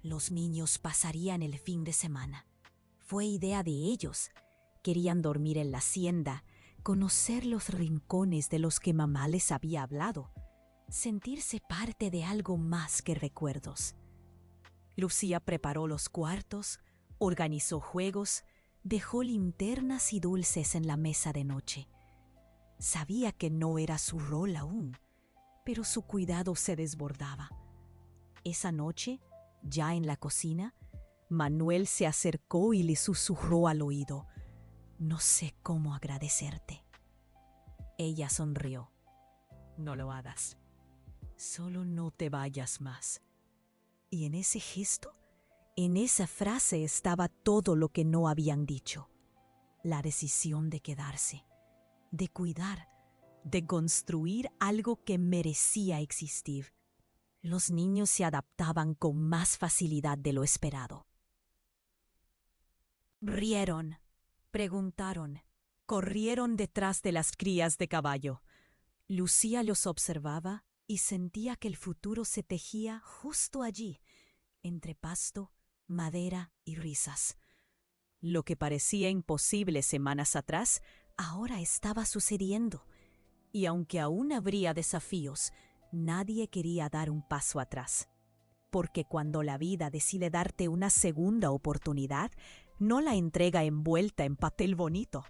A: Los niños pasarían el fin de semana. Fue idea de ellos. Querían dormir en la hacienda, conocer los rincones de los que mamá les había hablado, sentirse parte de algo más que recuerdos. Lucía preparó los cuartos, organizó juegos, dejó linternas y dulces en la mesa de noche. Sabía que no era su rol aún, pero su cuidado se desbordaba. Esa noche, ya en la cocina, Manuel se acercó y le susurró al oído: «No sé cómo agradecerte». Ella sonrió. «No lo hagas. Solo no te vayas más. Y en ese gesto, en esa frase estaba todo lo que no habían dicho. La decisión de quedarse, de cuidar, de construir algo que merecía existir. Los niños se adaptaban con más facilidad de lo esperado. Rieron, preguntaron, corrieron detrás de las crías de caballo. Lucía los observaba y sentía que el futuro se tejía justo allí, entre pasto, madera y risas. Lo que parecía imposible semanas atrás, ahora estaba sucediendo. Y aunque aún habría desafíos, nadie quería dar un paso atrás. Porque cuando la vida decide darte una segunda oportunidad, no la entrega envuelta en papel bonito,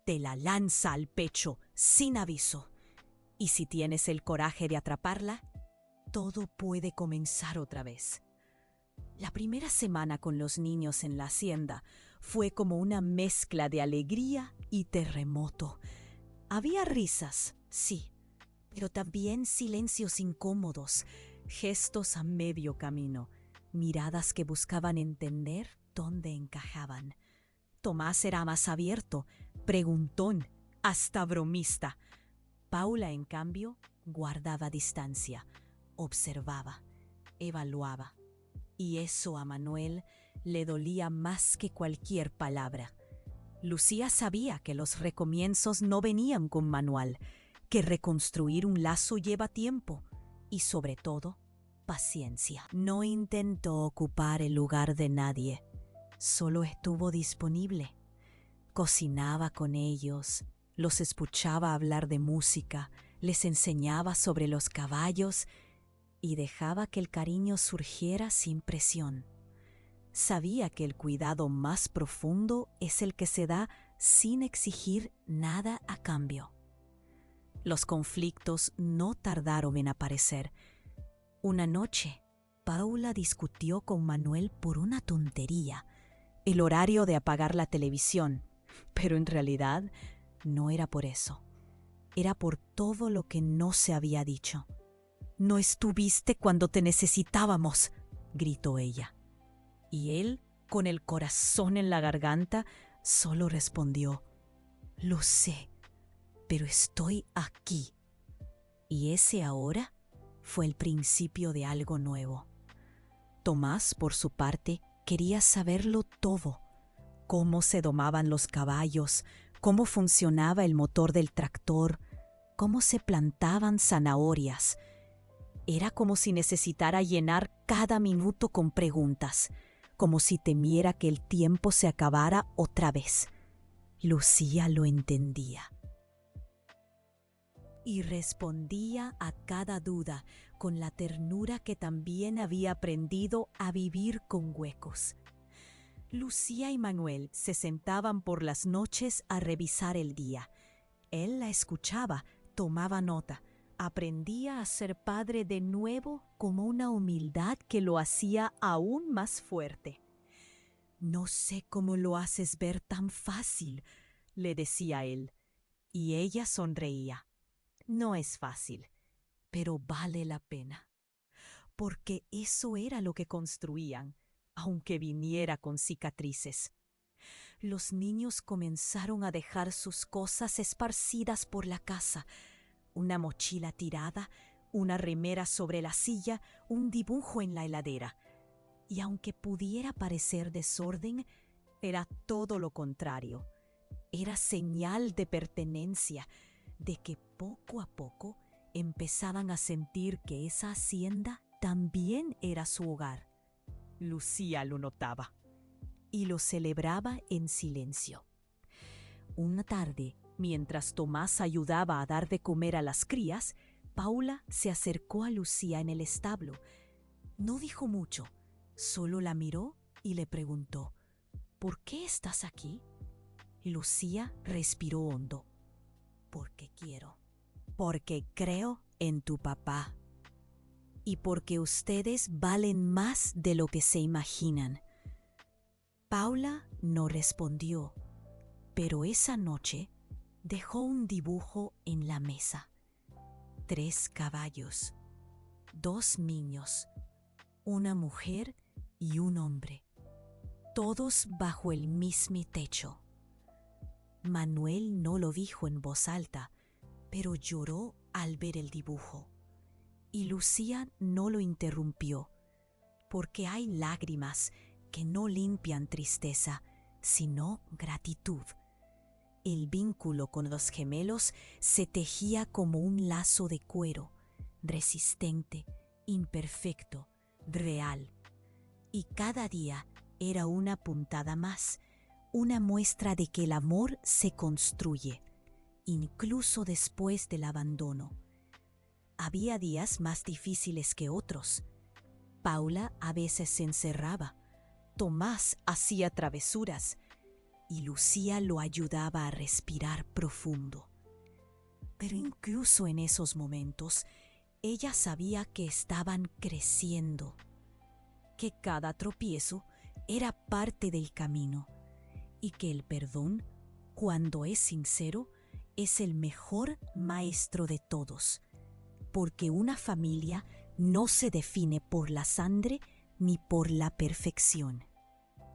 A: te la lanza al pecho sin aviso. Y si tienes el coraje de atraparla, todo puede comenzar otra vez. La primera semana con los niños en la hacienda fue como una mezcla de alegría y terremoto. Había risas, sí, pero también silencios incómodos, gestos a medio camino, miradas que buscaban entender dónde encajaban. Tomás era más abierto, preguntón, hasta bromista. Paula, en cambio, guardaba distancia, observaba, evaluaba. Y eso a Manuel le dolía más que cualquier palabra. Lucía sabía que los recomienzos no venían con manual, que reconstruir un lazo lleva tiempo y, sobre todo, paciencia. No intentó ocupar el lugar de nadie, solo estuvo disponible. Cocinaba con ellos, los escuchaba hablar de música, les enseñaba sobre los caballos y dejaba que el cariño surgiera sin presión. Sabía que el cuidado más profundo es el que se da sin exigir nada a cambio. Los conflictos no tardaron en aparecer. Una noche, Paula discutió con Manuel por una tontería, el horario de apagar la televisión, pero en realidad no era por eso. Era por todo lo que no se había dicho. «No estuviste cuando te necesitábamos», gritó ella. Y él, con el corazón en la garganta, solo respondió: «Lo sé, pero estoy aquí». Y ese ahora fue el principio de algo nuevo. Tomás, por su parte, quería saberlo todo: cómo se domaban los caballos, cómo funcionaba el motor del tractor, cómo se plantaban zanahorias. Era como si necesitara llenar cada minuto con preguntas, como si temiera que el tiempo se acabara otra vez. Lucía lo entendía. Y respondía a cada duda con la ternura que también había aprendido a vivir con huecos. Lucía y Manuel se sentaban por las noches a revisar el día. Él la escuchaba, tomaba nota. Aprendía a ser padre de nuevo con una humildad que lo hacía aún más fuerte. «No sé cómo lo haces ver tan fácil», le decía él. Y ella sonreía. «No es fácil, pero vale la pena». Porque eso era lo que construían, aunque viniera con cicatrices. Los niños comenzaron a dejar sus cosas esparcidas por la casa. Una mochila tirada, una remera sobre la silla, un dibujo en la heladera. Y aunque pudiera parecer desorden, era todo lo contrario. Era señal de pertenencia, de que poco a poco empezaban a sentir que esa hacienda también era su hogar. Lucía lo notaba y lo celebraba en silencio. Una tarde, mientras Tomás ayudaba a dar de comer a las crías, Paula se acercó a Lucía en el establo. No dijo mucho, solo la miró y le preguntó: «¿Por qué estás aquí?» Lucía respiró hondo. «Porque quiero. Porque creo en tu papá. Y porque ustedes valen más de lo que se imaginan». Paula no respondió, pero esa noche dejó un dibujo en la mesa. 3 caballos, 2 niños, una mujer y un hombre, todos bajo el mismo techo. Manuel no lo dijo en voz alta, pero lloró al ver el dibujo. Y Lucía no lo interrumpió, porque hay lágrimas que no limpian tristeza, sino gratitud. El vínculo con los gemelos se tejía como un lazo de cuero, resistente, imperfecto, real. Y cada día era una puntada más, una muestra de que el amor se construye, incluso después del abandono. Había días más difíciles que otros. Paula a veces se encerraba, Tomás hacía travesuras y Lucía lo ayudaba a respirar profundo. Pero incluso en esos momentos, ella sabía que estaban creciendo, que cada tropiezo era parte del camino y que el perdón, cuando es sincero, es el mejor maestro de todos, porque una familia no se define por la sangre ni por la perfección.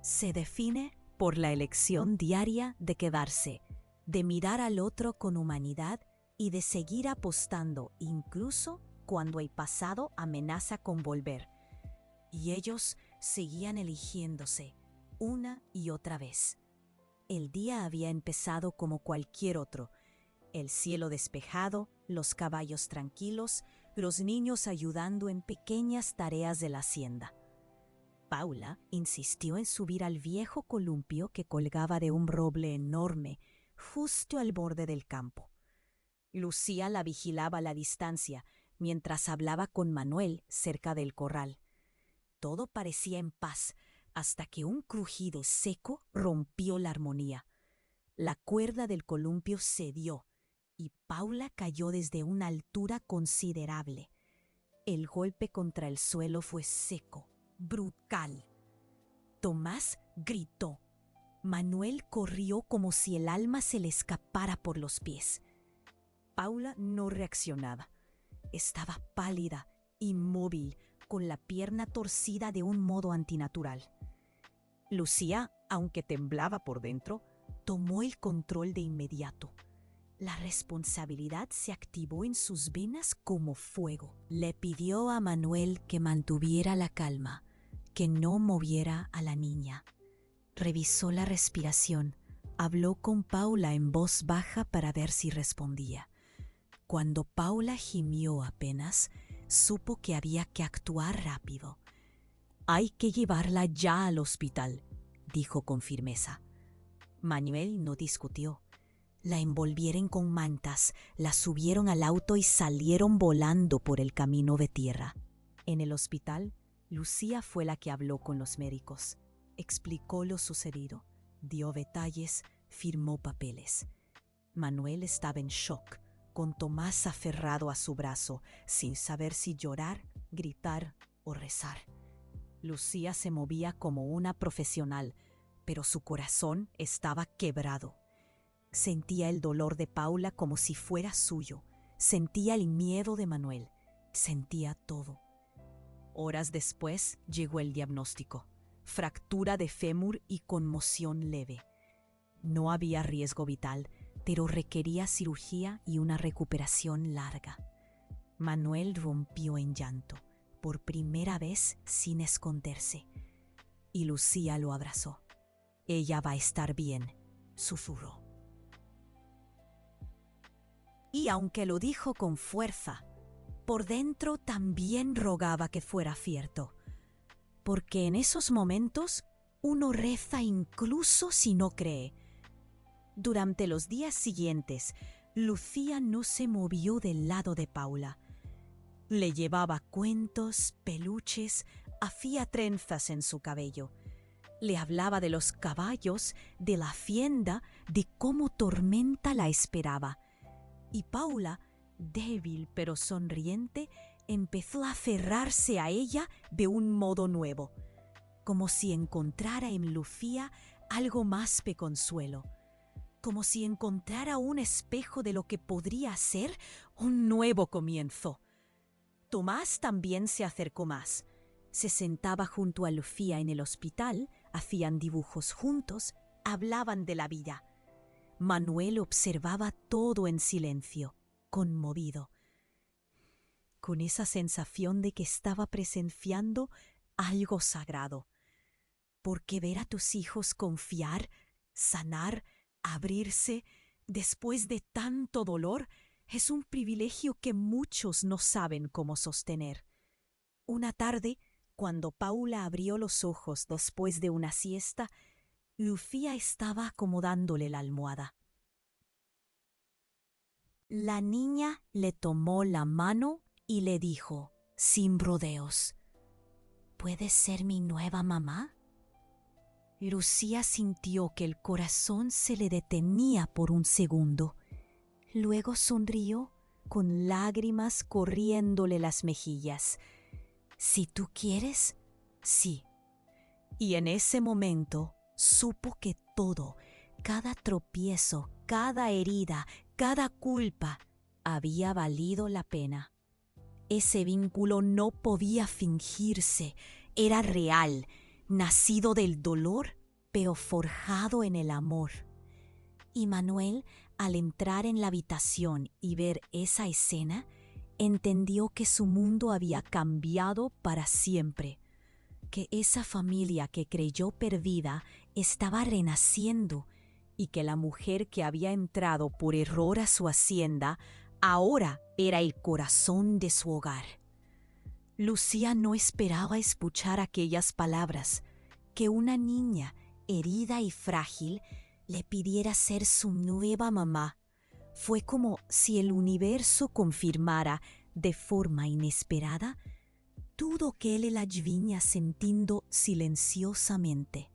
A: Se define por la elección diaria de quedarse, de mirar al otro con humanidad y de seguir apostando incluso cuando el pasado amenaza con volver. Y ellos seguían eligiéndose una y otra vez. El día había empezado como cualquier otro. El cielo despejado, los caballos tranquilos, los niños ayudando en pequeñas tareas de la hacienda. Paula insistió en subir al viejo columpio que colgaba de un roble enorme, justo al borde del campo. Lucía la vigilaba a la distancia, mientras hablaba con Manuel cerca del corral. Todo parecía en paz, hasta que un crujido seco rompió la armonía. La cuerda del columpio cedió, y Paula cayó desde una altura considerable. El golpe contra el suelo fue seco, brutal. Tomás gritó. Manuel corrió como si el alma se le escapara por los pies. Paula no reaccionaba. Estaba pálida, inmóvil, con la pierna torcida de un modo antinatural. Lucía, aunque temblaba por dentro, tomó el control de inmediato. La responsabilidad se activó en sus venas como fuego. Le pidió a Manuel que mantuviera la calma, que no moviera a la niña. Revisó la respiración, habló con Paula en voz baja para ver si respondía. Cuando Paula gimió apenas, supo que había que actuar rápido. «Hay que llevarla ya al hospital», dijo con firmeza. Manuel no discutió. La envolvieron con mantas, la subieron al auto y salieron volando por el camino de tierra. En el hospital, Lucía fue la que habló con los médicos. Explicó lo sucedido, dio detalles, firmó papeles. Manuel estaba en shock, con Tomás aferrado a su brazo, sin saber si llorar, gritar o rezar. Lucía se movía como una profesional, pero su corazón estaba quebrado. Sentía el dolor de Paula como si fuera suyo. Sentía el miedo de Manuel. Sentía todo. Horas después llegó el diagnóstico: fractura de fémur y conmoción leve. No había riesgo vital, pero requería cirugía y una recuperación larga. Manuel rompió en llanto, por primera vez sin esconderse, y Lucía lo abrazó. «Ella va a estar bien», susurró. Y aunque lo dijo con fuerza, por dentro también rogaba que fuera cierto, porque en esos momentos uno reza incluso si no cree. Durante los días siguientes, Lucía no se movió del lado de Paula. Le llevaba cuentos, peluches, hacía trenzas en su cabello. Le hablaba de los caballos, de la hacienda, de cómo Tormenta la esperaba. Y Paula, débil pero sonriente, empezó a aferrarse a ella de un modo nuevo, como si encontrara en Lucía algo más que consuelo, como si encontrara un espejo de lo que podría ser un nuevo comienzo. Tomás también se acercó más. Se sentaba junto a Lucía en el hospital, hacían dibujos juntos, hablaban de la vida. Manuel observaba todo en silencio, conmovido, con esa sensación de que estaba presenciando algo sagrado. Porque ver a tus hijos confiar, sanar, abrirse después de tanto dolor es un privilegio que muchos no saben cómo sostener. Una tarde, cuando Paula abrió los ojos después de una siesta, Lucía estaba acomodándole la almohada. La niña le tomó la mano y le dijo, sin rodeos, ¿puedes ser mi nueva mamá? Lucía sintió que el corazón se le detenía por un segundo. Luego sonrió, con lágrimas corriéndole las mejillas. Si tú quieres, sí. Y en ese momento supo que todo, cada tropiezo, cada herida, cada culpa, había valido la pena. Ese vínculo no podía fingirse, era real, nacido del dolor, pero forjado en el amor. Y Manuel, al entrar en la habitación y ver esa escena, entendió que su mundo había cambiado para siempre, que esa familia que creyó perdida estaba renaciendo y que la mujer que había entrado por error a su hacienda ahora era el corazón de su hogar. Lucía no esperaba escuchar aquellas palabras, que una niña herida y frágil le pidiera ser su nueva mamá. Fue como si el universo confirmara de forma inesperada todo que él la venía sintiendo silenciosamente.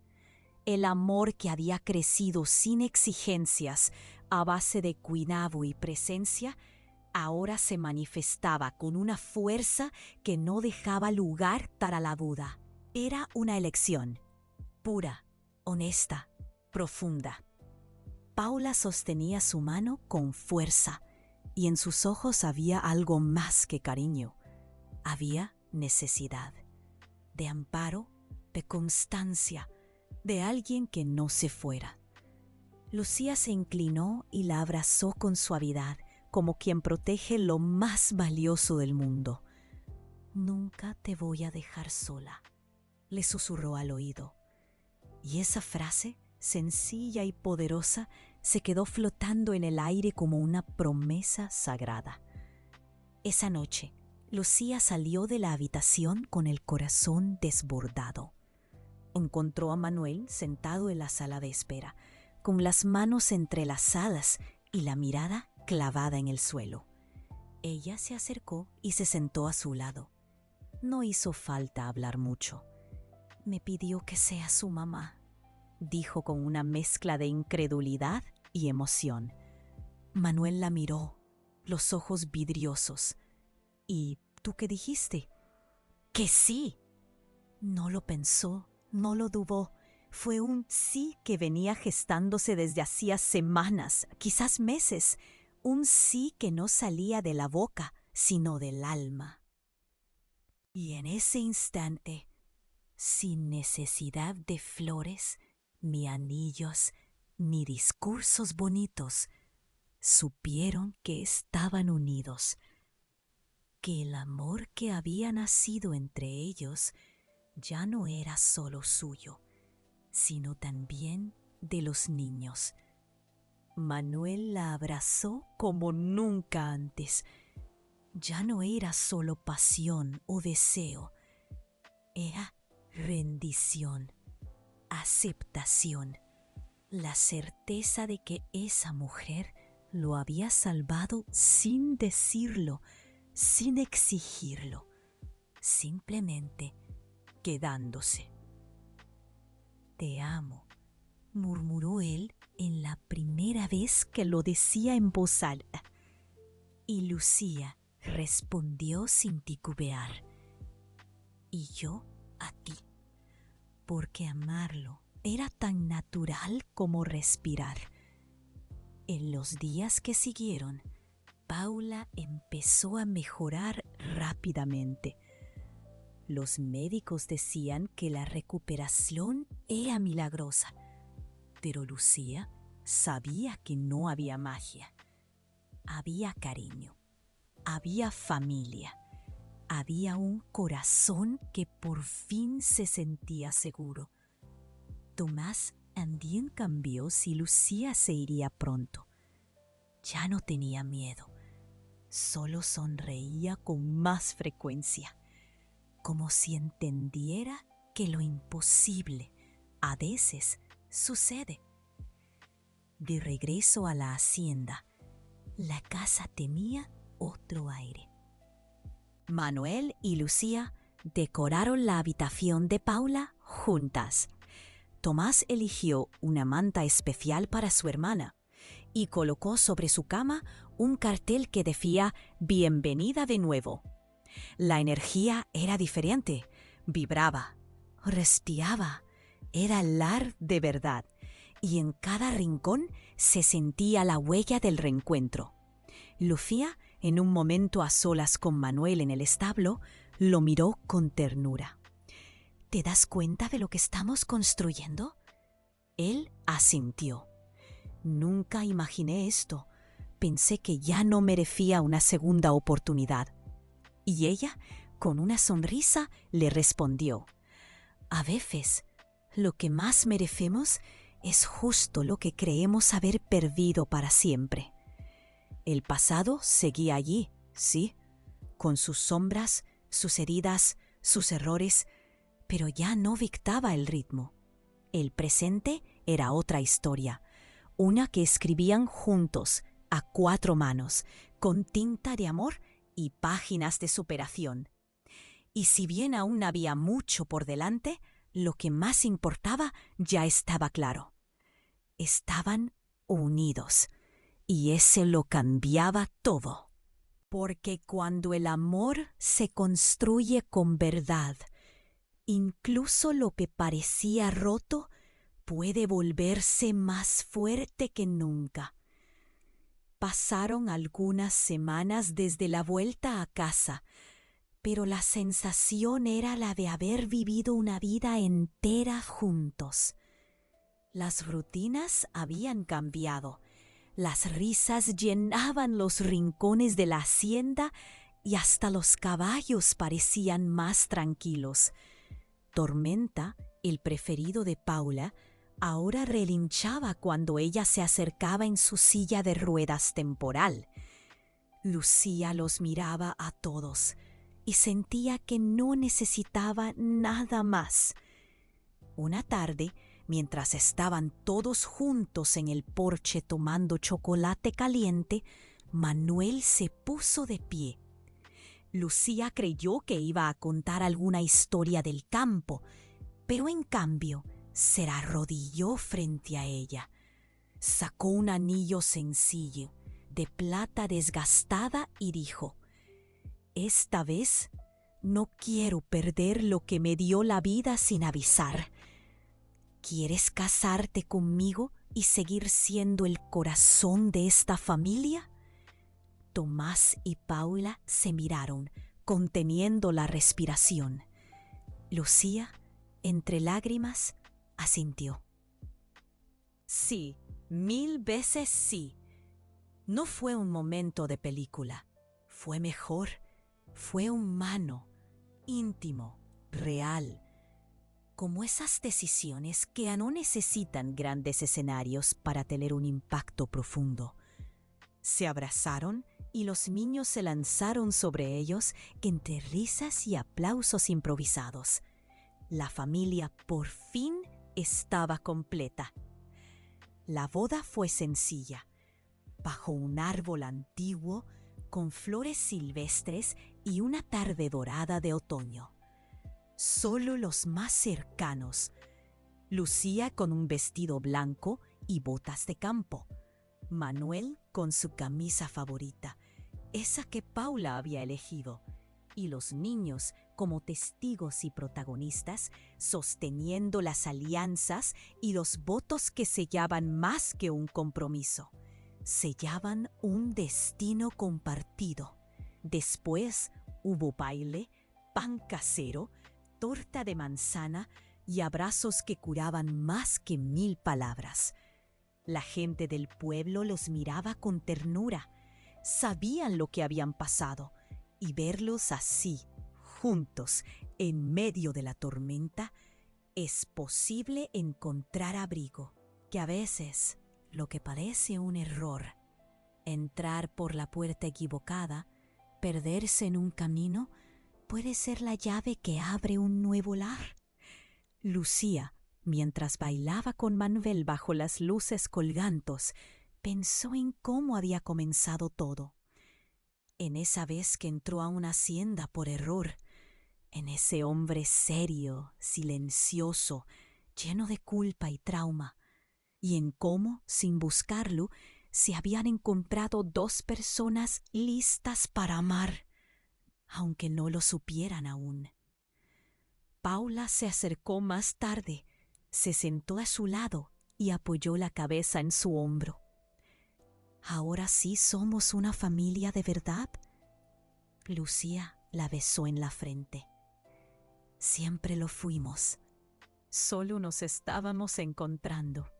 A: El amor que había crecido sin exigencias, a base de cuidado y presencia, ahora se manifestaba con una fuerza que no dejaba lugar para la duda. Era una elección, pura, honesta, profunda. Paula sostenía su mano con fuerza, y en sus ojos había algo más que cariño. Había necesidad, de amparo, de constancia, de alguien que no se fuera. Lucía se inclinó y la abrazó con suavidad, como quien protege lo más valioso del mundo. «Nunca te voy a dejar sola», le susurró al oído. Y esa frase, sencilla y poderosa, se quedó flotando en el aire como una promesa sagrada. Esa noche, Lucía salió de la habitación con el corazón desbordado. Encontró a Manuel sentado en la sala de espera, con las manos entrelazadas y la mirada clavada en el suelo. Ella se acercó y se sentó a su lado. No hizo falta hablar mucho. «Me pidió que sea su mamá», dijo con una mezcla de incredulidad y emoción. Manuel la miró, los ojos vidriosos. «¿Y tú qué dijiste?» «Que sí». No lo pensó, no lo dudó. Fue un sí que venía gestándose desde hacía semanas, quizás meses. Un sí que no salía de la boca, sino del alma. Y en ese instante, sin necesidad de flores, ni anillos, ni discursos bonitos, supieron que estaban unidos, que el amor que había nacido entre ellos ya no era solo suyo, sino también de los niños. Manuel la abrazó como nunca antes. Ya no era solo pasión o deseo, era rendición, aceptación, la certeza de que esa mujer lo había salvado sin decirlo, sin exigirlo, simplemente quedándose. «Te amo», murmuró él en la primera vez que lo decía en voz alta. Y Lucía respondió sin titubear: «Y yo a ti», porque amarlo era tan natural como respirar. En los días que siguieron, Paula empezó a mejorar rápidamente. Los médicos decían que la recuperación era milagrosa, pero Lucía sabía que no había magia. Había cariño, había familia, había un corazón que por fin se sentía seguro. Tomás también cambió si Lucía se iría pronto. Ya no tenía miedo, solo sonreía con más frecuencia, como si entendiera que lo imposible a veces sucede. De regreso a la hacienda, la casa tenía otro aire. Manuel y Lucía decoraron la habitación de Paula juntas. Tomás eligió una manta especial para su hermana y colocó sobre su cama un cartel que decía «Bienvenida de nuevo». La energía era diferente, vibraba, respiraba, era Lar de verdad, y en cada rincón se sentía la huella del reencuentro. Lucía, en un momento a solas con Manuel en el establo, lo miró con ternura. ¿Te das cuenta de lo que estamos construyendo? Él asintió. Nunca imaginé esto. Pensé que ya no merecía una segunda oportunidad. Y ella, con una sonrisa, le respondió: a veces, lo que más merecemos es justo lo que creemos haber perdido para siempre. El pasado seguía allí, sí, con sus sombras, sus heridas, sus errores, pero ya no dictaba el ritmo. El presente era otra historia, una que escribían juntos, a 4 manos, con tinta de amor y páginas de superación. Y si bien aún había mucho por delante, lo que más importaba ya estaba claro. Estaban unidos, y ese lo cambiaba todo. Porque cuando el amor se construye con verdad, incluso lo que parecía roto puede volverse más fuerte que nunca. Pasaron algunas semanas desde la vuelta a casa, pero la sensación era la de haber vivido una vida entera juntos. Las rutinas habían cambiado, las risas llenaban los rincones de la hacienda y hasta los caballos parecían más tranquilos. Tormenta, el preferido de Paula, ahora relinchaba cuando ella se acercaba en su silla de ruedas temporal. Lucía los miraba a todos y sentía que no necesitaba nada más. Una tarde, mientras estaban todos juntos en el porche tomando chocolate caliente, Manuel se puso de pie. Lucía creyó que iba a contar alguna historia del campo, pero en cambio se arrodilló frente a ella. Sacó un anillo sencillo, de plata desgastada, y dijo: esta vez no quiero perder lo que me dio la vida sin avisar. ¿Quieres casarte conmigo y seguir siendo el corazón de esta familia? Tomás y Paula se miraron, conteniendo la respiración. Lucía, entre lágrimas, asintió. Sí, 1000 veces sí. No fue un momento de película. Fue mejor. Fue humano, íntimo, real. Como esas decisiones que no necesitan grandes escenarios para tener un impacto profundo. Se abrazaron y los niños se lanzaron sobre ellos entre risas y aplausos improvisados. La familia por fin estaba completa. La boda fue sencilla, bajo un árbol antiguo, con flores silvestres y una tarde dorada de otoño. Solo los más cercanos, Lucía con un vestido blanco y botas de campo, Manuel con su camisa favorita, esa que Paula había elegido, y los niños como testigos y protagonistas, sosteniendo las alianzas y los votos que sellaban más que un compromiso. Sellaban un destino compartido. Después hubo baile, pan casero, torta de manzana y abrazos que curaban más que 1000 palabras. La gente del pueblo los miraba con ternura. Sabían lo que habían pasado, y verlos así, juntos, en medio de la tormenta, es posible encontrar abrigo, que a veces lo que parece un error, entrar por la puerta equivocada, perderse en un camino, puede ser la llave que abre un nuevo lar. Lucía, mientras bailaba con Manuel bajo las luces colgantes, pensó en cómo había comenzado todo. En esa vez que entró a una hacienda por error, en ese hombre serio, silencioso, lleno de culpa y trauma, y en cómo, sin buscarlo, se habían encontrado dos personas listas para amar, aunque no lo supieran aún. Paula se acercó más tarde, se sentó a su lado y apoyó la cabeza en su hombro. ¿Ahora sí somos una familia de verdad? Lucía la besó en la frente. Siempre lo fuimos. Solo nos estábamos encontrando.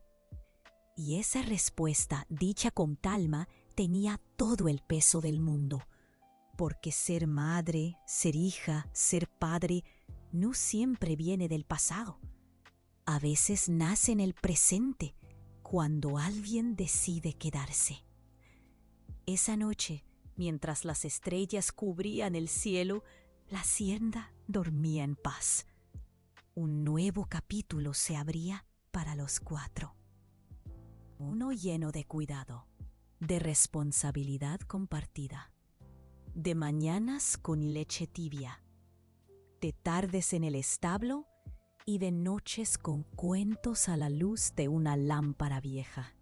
A: Y esa respuesta, dicha con calma, tenía todo el peso del mundo. Porque ser madre, ser hija, ser padre, no siempre viene del pasado. A veces nace en el presente, cuando alguien decide quedarse. Esa noche, mientras las estrellas cubrían el cielo, la hacienda dormía en paz. Un nuevo capítulo se abría para los 4. Uno lleno de cuidado, de responsabilidad compartida, de mañanas con leche tibia, de tardes en el establo y de noches con cuentos a la luz de una lámpara vieja.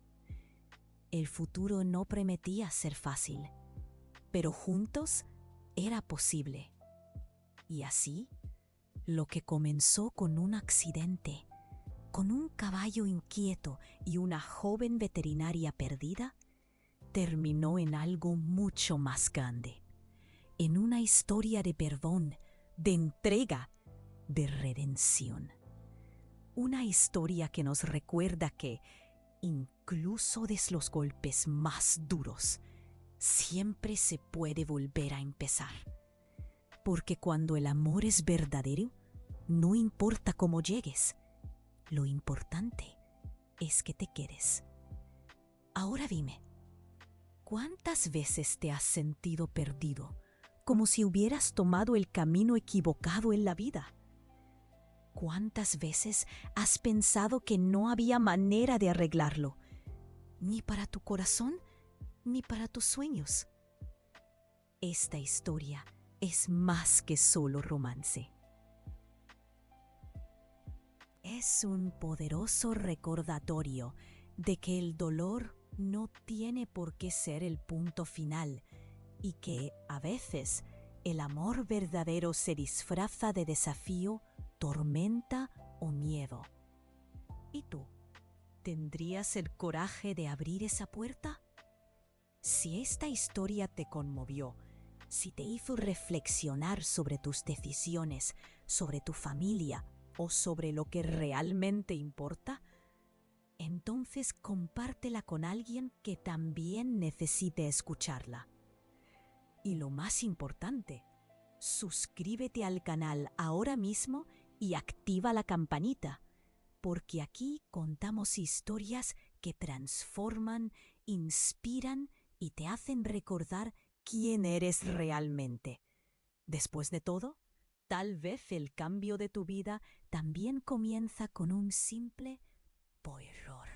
A: El futuro no prometía ser fácil, pero juntos era posible. Y así, lo que comenzó con un accidente, con un caballo inquieto y una joven veterinaria perdida, terminó en algo mucho más grande, en una historia de perdón, de entrega, de redención. Una historia que nos recuerda que, incluso desde los golpes más duros, siempre se puede volver a empezar. Porque cuando el amor es verdadero, no importa cómo llegues, lo importante es que te quedes. Ahora dime, ¿cuántas veces te has sentido perdido, como si hubieras tomado el camino equivocado en la vida? ¿Cuántas veces has pensado que no había manera de arreglarlo, ni para tu corazón, ni para tus sueños? Esta historia es más que solo romance. Es un poderoso recordatorio de que el dolor no tiene por qué ser el punto final y que, a veces, el amor verdadero se disfraza de desafío, tormenta o miedo. ¿Y tú? ¿Tendrías el coraje de abrir esa puerta? Si esta historia te conmovió, si te hizo reflexionar sobre tus decisiones, sobre tu familia o sobre lo que realmente importa, entonces compártela con alguien que también necesite escucharla. Y lo más importante, suscríbete al canal ahora mismo y activa la campanita, porque aquí contamos historias que transforman, inspiran y te hacen recordar quién eres realmente. Después de todo, tal vez el cambio de tu vida también comienza con un simple error.